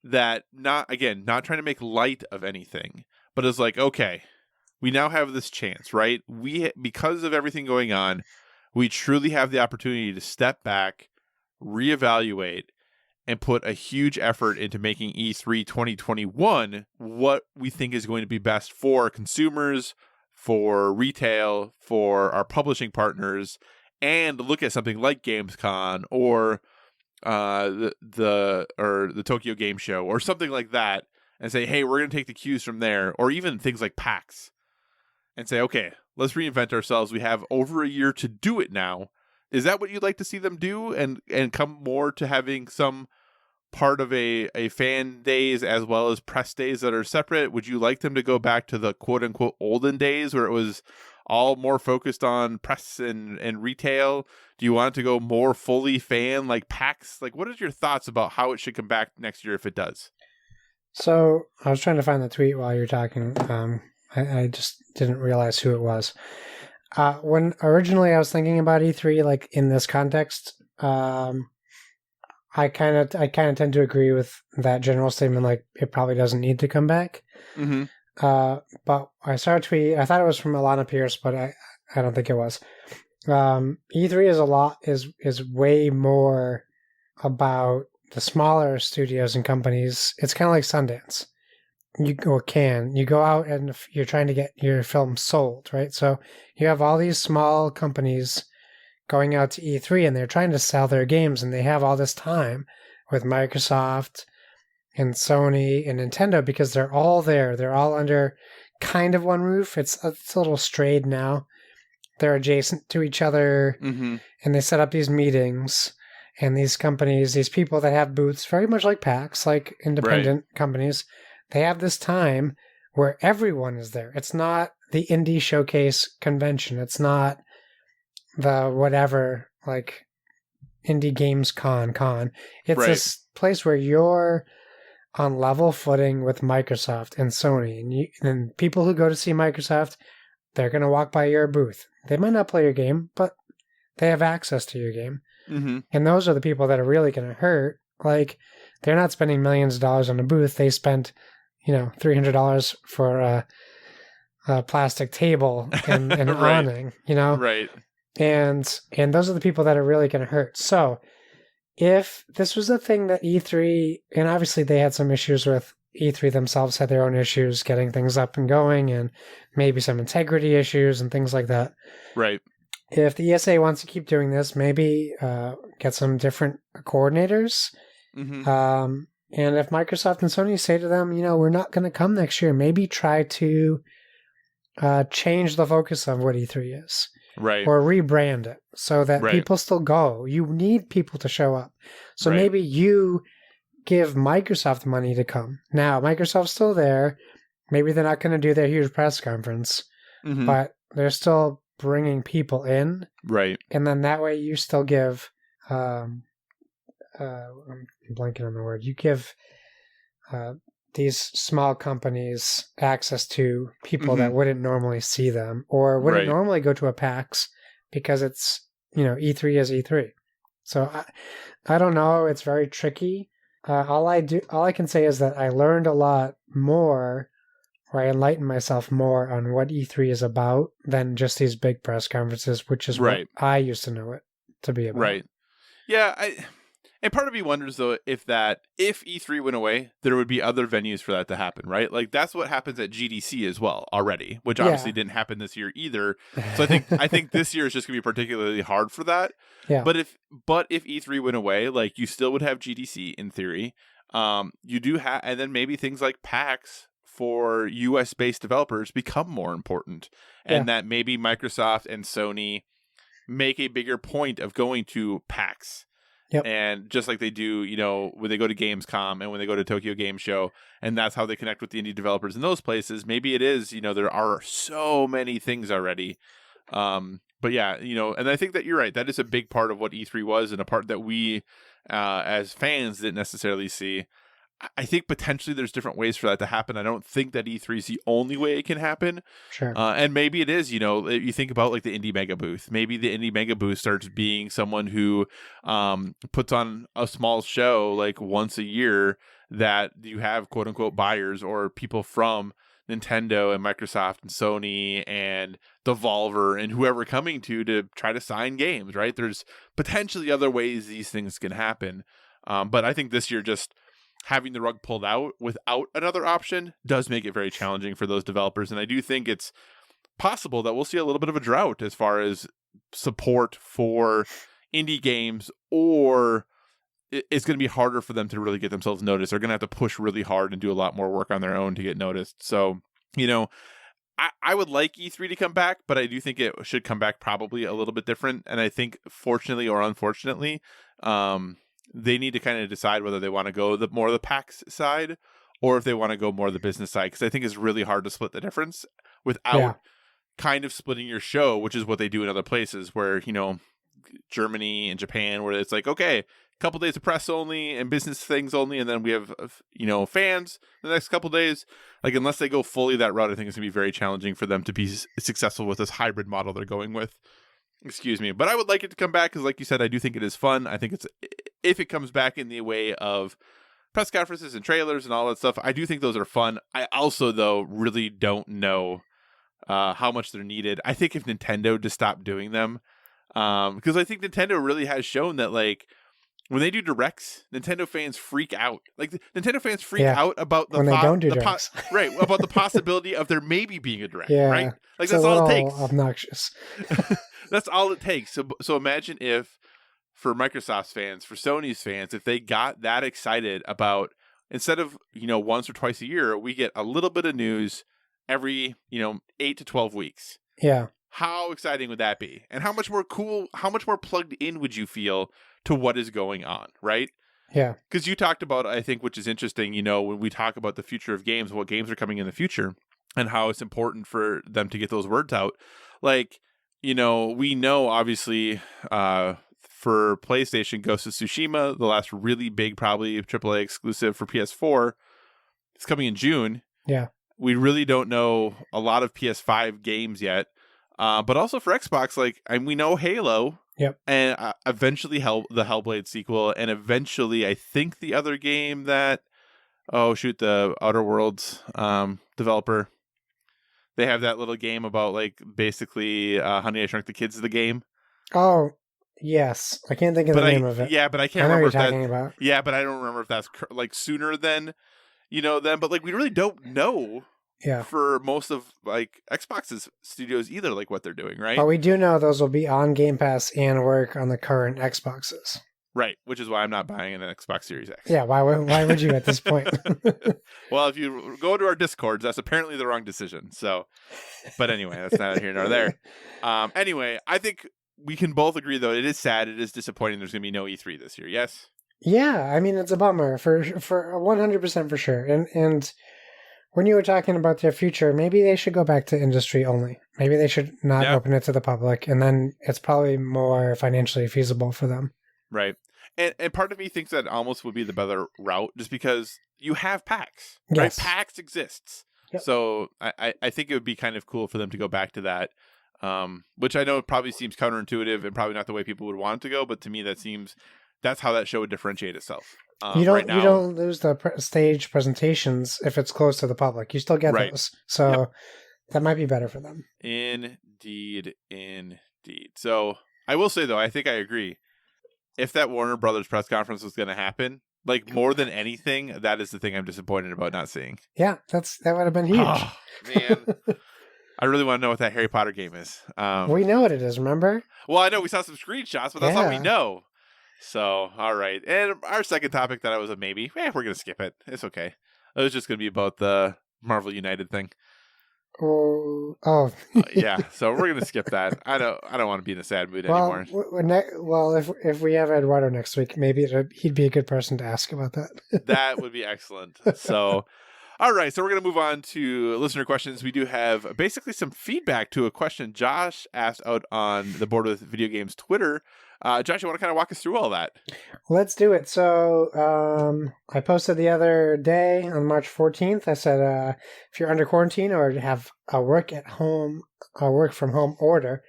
that not trying to make light of anything, but is like, okay, we now have this chance, right? Because of everything going on, we truly have the opportunity to step back, reevaluate, and put a huge effort into making E3 2021 what we think is going to be best for consumers, for retail, for our publishing partners, and look at something like Gamescom or the Tokyo Game Show or something like that, and say, hey, we're going to take the cues from there, or even things like PAX, and say, okay, let's reinvent ourselves. We have over a year to do it now. Is that what you'd like to see them do, and come more to having some part of a fan days as well as press days that are separate? Would you like them to go back to the quote unquote olden days where it was all more focused on press and retail? Do you want it to go more fully fan like PAX? Like, what is your thoughts about how it should come back next year if it does? So I was trying to find the tweet while you're talking. I just didn't realize who it was. When originally I was thinking about E3, like in this context, I kind of tend to agree with that general statement. Like, it probably doesn't need to come back. Mm-hmm. But I saw a tweet. I thought it was from Alana Pierce, but I don't think it was. E3 is way more about the smaller studios and companies. It's kind of like Sundance. You go out and you're trying to get your film sold, right? So you have all these small companies going out to E3 and they're trying to sell their games, and they have all this time with Microsoft and Sony and Nintendo because they're all there. They're all under kind of one roof. It's a little strayed now. They're adjacent to each other, Mm-hmm. and they set up these meetings, and these companies, these people that have booths, very much like PAX, like independent companies, they have this time where everyone is there. It's not the indie showcase convention. It's not the whatever, like indie games con. It's this place where you're on level footing with Microsoft and Sony, and people who go to see Microsoft, they're going to walk by your booth. They might not play your game, but they have access to your game. Mm-hmm. And those are the people that are really going to hurt. Like, they're not spending millions of dollars on a booth. They spent, $300 for a plastic table and an awning, Right. And those are the people that are really going to hurt. So if this was a thing that E3, and obviously they had some issues with E3 themselves, had their own issues getting things up and going, and maybe some integrity issues and things like that. Right. If the ESA wants to keep doing this, maybe get some different coordinators. Mm-hmm. And if Microsoft and Sony say to them, we're not going to come next year, maybe try to change the focus of what E3 is. Right. Or rebrand it so that people still go. You need people to show up. So maybe you give Microsoft money to come. Now, Microsoft's still there. Maybe they're not going to do their huge press conference, but they're still bringing people in. Right. And then that way you still give, I'm blanking on the word. You give these small companies access to people that wouldn't normally see them or wouldn't normally go to a PAX because it's, E3 is E3. So I don't know. It's very tricky. All I can say is that I learned a lot more, or I enlightened myself more on what E3 is about than just these big press conferences, which is what I used to know it to be about. Right. Yeah. And part of me wonders, though, if E3 went away, there would be other venues for that to happen, right? Like, that's what happens at GDC as well already, which obviously didn't happen this year either. So I think this year is just going to be particularly hard for that. Yeah. But if E3 went away, like, you still would have GDC in theory. You do have, and then maybe things like PAX for US-based developers become more important, and that maybe Microsoft and Sony make a bigger point of going to PAX. Yep. And just like they do, when they go to Gamescom and when they go to Tokyo Game Show, and that's how they connect with the indie developers in those places. Maybe it is, there are so many things already. But yeah, and I think that you're right. That is a big part of what E3 was, and a part that we, as fans, didn't necessarily see. I think potentially there's different ways for that to happen. I don't think that E3 is the only way it can happen. Sure. And maybe it is, you think about like the Indie Mega Booth. Maybe the Indie Mega Booth starts being someone who puts on a small show like once a year that you have quote unquote buyers or people from Nintendo and Microsoft and Sony and Devolver and whoever coming to try to sign games, right? There's potentially other ways these things can happen. But I think this year just having the rug pulled out without another option does make it very challenging for those developers. And I do think it's possible that we'll see a little bit of a drought as far as support for indie games, or it's going to be harder for them to really get themselves noticed. They're going to have to push really hard and do a lot more work on their own to get noticed. So, I would like E3 to come back, but I do think it should come back probably a little bit different. And I think, fortunately or unfortunately, they need to kind of decide whether they want to go more of the PAX side or if they want to go more of the business side. Because I think it's really hard to split the difference without kind of splitting your show, which is what they do in other places where, Germany and Japan, where it's like, okay, a couple days of press only and business things only. And then we have, fans the next couple days. Like, unless they go fully that route, I think it's going to be very challenging for them to be successful with this hybrid model they're going with. Excuse me. But I would like it to come back because, like you said, I do think it is fun. I think if it comes back in the way of press conferences and trailers and all that stuff, I do think those are fun. I also, though, really don't know how much they're needed. I think if Nintendo just stopped doing them, because I think Nintendo really has shown that, like, when they do directs, Nintendo fans freak out. Like, Nintendo fans freak out about the when they don't do directs. Right, about the possibility of there maybe being a direct, right? Like, it's that's all it takes. Obnoxious. That's all it takes. So imagine if, for Microsoft's fans, for Sony's fans, if they got that excited about, instead of, once or twice a year, we get a little bit of news every, 8 to 12 weeks. Yeah. How exciting would that be? And how much more plugged in would you feel to what is going on, right? Yeah. Because you talked about, I think, which is interesting, when we talk about the future of games, what games are coming in the future, and how it's important for them to get those words out. Like, we know, obviously, for PlayStation, Ghost of Tsushima, the last really big, probably AAA exclusive for PS4, it's coming in June. Yeah. We really don't know a lot of PS5 games yet. But also for Xbox, we know Halo. Yep. And eventually the Hellblade sequel, and eventually I think the other game that, the Outer Worlds developer. They have that little game about, basically Honey, I Shrunk the Kids, the game. Oh, yes. I can't think of the name of it. Yeah, but I can't remember what you're talking about. Yeah, but I don't remember if that's sooner than, then. But we really don't know. Yeah. For most of Xbox's studios either, what they're doing, right? But we do know those will be on Game Pass and work on the current Xboxes. Right, which is why I'm not buying an Xbox Series X. Yeah, why would you at this point? Well, if you go to our Discords, that's apparently the wrong decision. So, but anyway, that's neither here nor there. Anyway, I think we can both agree, though, it is sad, it is disappointing there's going to be no E3 this year, yes? Yeah, I mean, it's a bummer, for 100% for sure. And when you were talking about their future, maybe they should go back to industry only. Maybe they should not open it to the public, and then it's probably more financially feasible for them. Right. And part of me thinks that almost would be the better route, just because you have PAX, right? Yes. PAX exists. Yep. So I think it would be kind of cool for them to go back to that, which I know probably seems counterintuitive and probably not the way people would want it to go, but to me that's how that show would differentiate itself. You don't lose the stage presentations if it's closed to the public. You still get those. So that might be better for them. Indeed. So I will say, though, I think I agree. If that Warner Brothers press conference was going to happen, more than anything, that is the thing I'm disappointed about not seeing. Yeah, that would have been huge. Oh, man. I really want to know what that Harry Potter game is. We know what it is, remember? Well, I know we saw some screenshots, but that's all we know. So, all right. And our second topic that I was a maybe, we're going to skip it. It's okay. It was just going to be about the Marvel United thing. Oh. Yeah, so we're going to skip that. I don't want to be in a sad mood anymore. If we have Eduardo next week, maybe he'd be a good person to ask about that. That would be excellent. So, All right, so we're going to move on to listener questions. We do have basically some feedback to a question Josh asked out on the Board with Video Games Twitter. Josh, you want to kind of walk us through all that? Let's do it. So I posted the other day on March 14th. I said, if you're under quarantine or have a work from home order,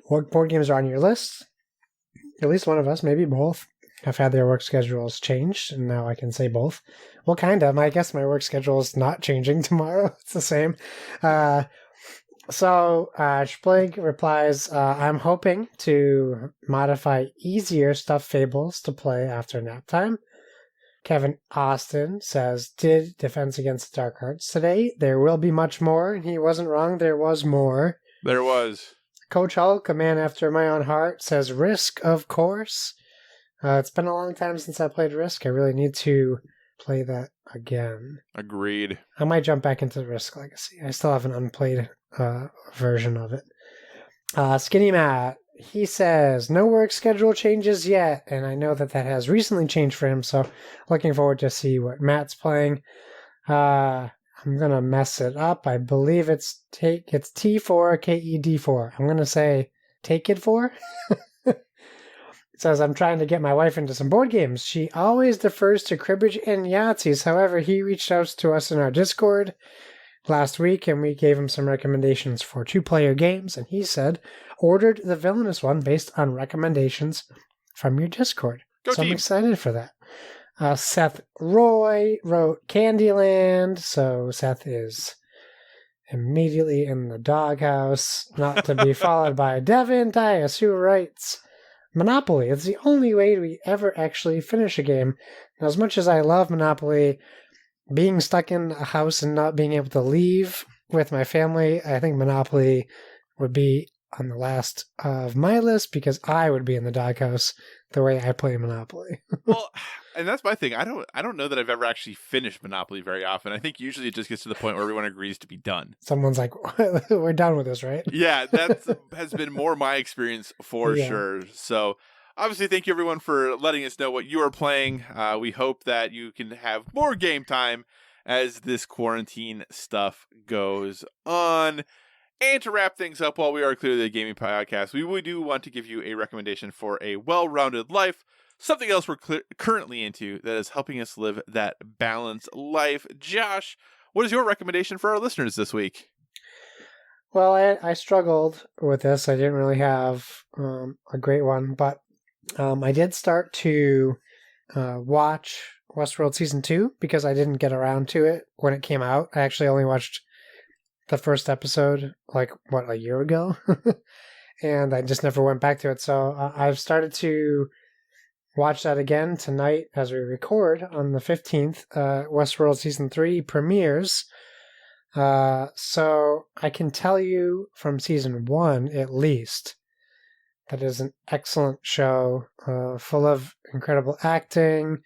what board games are on your list? At least one of us, maybe both, have had their work schedules changed, and now I can say both. Well, kind of. I guess my work schedule is not changing tomorrow. It's the same. So Splig replies, I'm hoping to modify easier stuffed fables to play after nap time. Kevin Austin says, did Defense Against the Dark Arts today. There will be much more. He wasn't wrong. There was more. There was. Coach Hulk, a man after my own heart, says, Risk, of course. It's been a long time since I played Risk. I really need to play that again. Agreed. I might jump back into Risk Legacy. I still have an unplayed version of it. Skinny Matt, he says, no work schedule changes yet, and I know that has recently changed for him, so looking forward to see what Matt's playing. I'm going to mess it up. I believe it's T4, KED4. I'm going to say Take It 4. Says, I'm trying to get my wife into some board games. She always defers to cribbage and Yahtzees. However, he reached out to us in our Discord last week, and we gave him some recommendations for 2-player games, and he said, ordered the Villainous one based on recommendations from your Discord. Go so team. I'm excited for that. Seth Roy wrote Candyland, so Seth is immediately in the doghouse, not to be followed by Devin Dias, who writes, Monopoly. It's the only way we ever actually finish a game. And as much as I love Monopoly, being stuck in a house and not being able to leave with my family, I think Monopoly would be on the last of my list because I would be in the doghouse the way I play Monopoly. Well, and that's my thing. I don't know that I've ever actually finished Monopoly very often. I think usually it just gets to the point where everyone agrees to be done. Someone's like, we're done with this, right? Yeah, that has been more my experience for sure. So obviously, thank you everyone for letting us know what you are playing. We hope that you can have more game time as this quarantine stuff goes on. And to wrap things up, while we are clearly a gaming podcast, we do want to give you a recommendation for a well-rounded life. Something else we're currently into that is helping us live that balanced life. Josh, what is your recommendation for our listeners this week? Well, I struggled with this. I didn't really have a great one, but I did start to watch Westworld Season 2 because I didn't get around to it when it came out. I actually only watched the first episode, a year ago? And I just never went back to it. So I've started to watch that again tonight as we record on the 15th. Westworld Season 3 premieres. So I can tell you from Season 1, at least, that is an excellent show, full of incredible acting,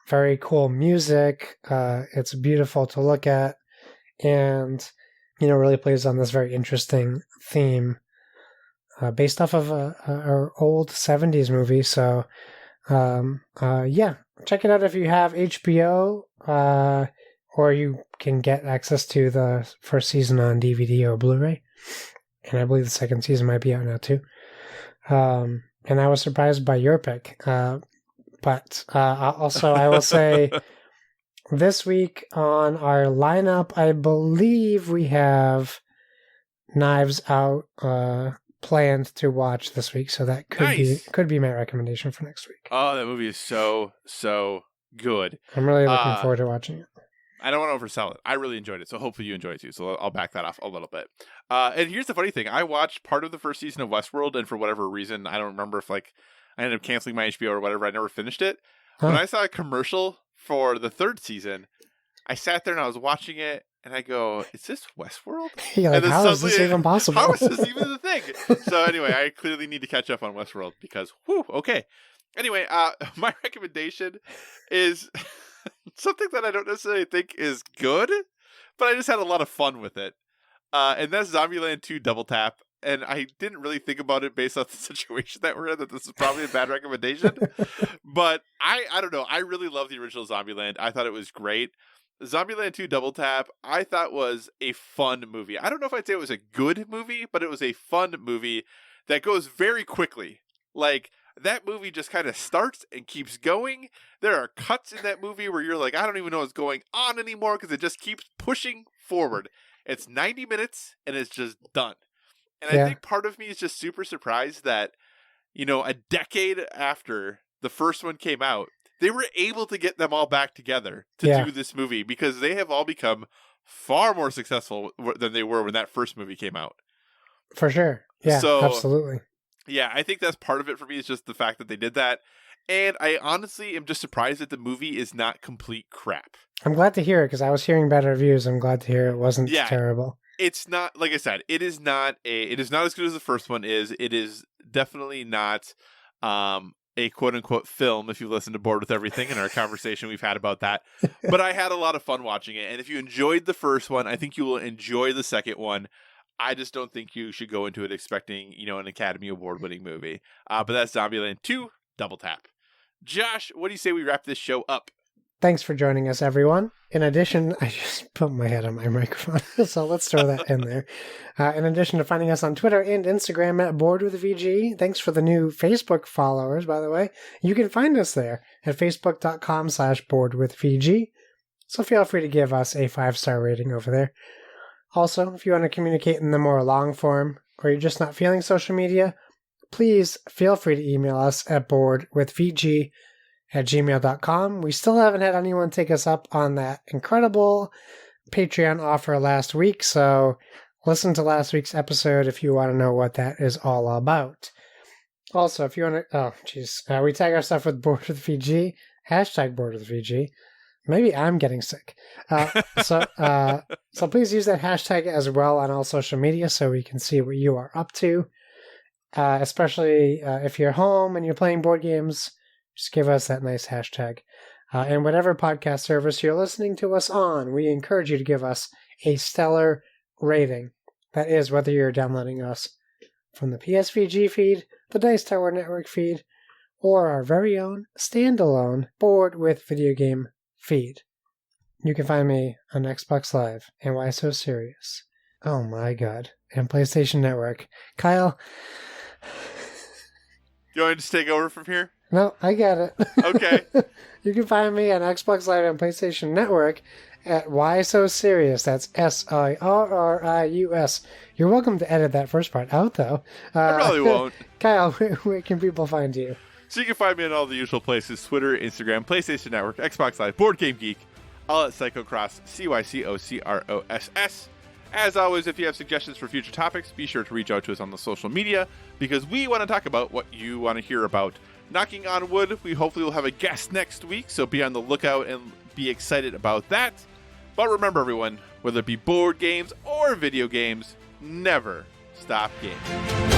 very cool music. It's beautiful to look at, and really plays on this very interesting theme based off of our old 70s movie. So, check it out if you have HBO, or you can get access to the first season on DVD or Blu-ray. And I believe the second season might be out now too. And I was surprised by your pick. But also I will say this week on our lineup, I believe we have Knives Out planned to watch this week. So that could be my recommendation for next week. Oh, that movie is so good. I'm really looking forward to watching it. I don't want to oversell it. I really enjoyed it, so hopefully you enjoy it too. So I'll back that off a little bit. And here's the funny thing. I watched part of the first season of Westworld, and for whatever reason, I don't remember if I ended up canceling my HBO or whatever. I never finished it. Huh. When I saw a commercial for the third season, I sat there and I was watching it, and I go, is this Westworld? You're like, how is this even possible? How is this even the thing? So anyway, I clearly need to catch up on Westworld because, okay. Anyway, my recommendation is something that I don't necessarily think is good, but I just had a lot of fun with it. And that's Zombieland 2 Double Tap. And I didn't really think about it based on the situation that we're in, that this is probably a bad recommendation. But I don't know. I really love the original Zombieland. I thought it was great. Zombieland 2 Double Tap, I thought was a fun movie. I don't know if I'd say it was a good movie, but it was a fun movie that goes very quickly. Like, that movie just kind of starts and keeps going. There are cuts in that movie where you're like, I don't even know what's going on anymore because it just keeps pushing forward. It's 90 minutes and it's just done. And I think part of me is just super surprised that, you know, a decade after the first one came out, they were able to get them all back together to do this movie because they have all become far more successful than they were when that first movie came out. For sure. Yeah, so, absolutely. Yeah, I think that's part of it for me is just the fact that they did that. And I honestly am just surprised that the movie is not complete crap. I'm glad to hear it because I was hearing bad reviews. I'm glad to hear it wasn't terrible. It's not, like I said, it is not as good as the first one is. It is definitely not a quote unquote film if you listen to Bored with Everything in our conversation we've had about that. But I had a lot of fun watching it. And if you enjoyed the first one, I think you will enjoy the second one. I just don't think you should go into it expecting, you know, an Academy Award winning movie. But that's Zombieland 2 Double Tap. Josh, what do you say we wrap this show up? Thanks for joining us, everyone. In addition, I just put my head on my microphone, so let's throw that in there. In addition to finding us on Twitter and Instagram at Bored with VG, thanks for the new Facebook followers, by the way. You can find us there at facebook.com/boredwithvg. So feel free to give us a 5-star rating over there. Also, if you want to communicate in the more long form, or you're just not feeling social media, please feel free to email us at boredwithvg@gmail.com. We still haven't had anyone take us up on that incredible Patreon offer last week, so listen to last week's episode if you want to know what that is all about. Also, if you want to... we tag our stuff with Bored with VG, hashtag Bored with VG. Maybe I'm getting sick. So please use that hashtag as well on all social media so we can see what you are up to. Especially if you're home and you're playing board games, just give us that nice hashtag. And whatever podcast service you're listening to us on, we encourage you to give us a stellar rating. That is, whether you're downloading us from the PSVG feed, the Dice Tower Network feed, or our very own standalone Bored with Video Game feed. You can find me on Xbox Live and Why So Serious. Oh my god. And PlayStation Network. Kyle. You want me to just take over from here? No, I got it. Okay. You can find me on Xbox Live and PlayStation Network at Why So Serious. That's SIRRIUS. You're welcome to edit that first part out, though. I probably won't. Kyle, where can people find you? So you can find me in all the usual places: Twitter, Instagram, PlayStation Network, Xbox Live, Board Game Geek, all at Psychocross, CYCOCROSS. As always, if you have suggestions for future topics, be sure to reach out to us on the social media because we want to talk about what you want to hear about. Knocking on wood, we hopefully will have a guest next week, so be on the lookout and be excited about that. But remember, everyone, whether it be board games or video games, never stop gaming.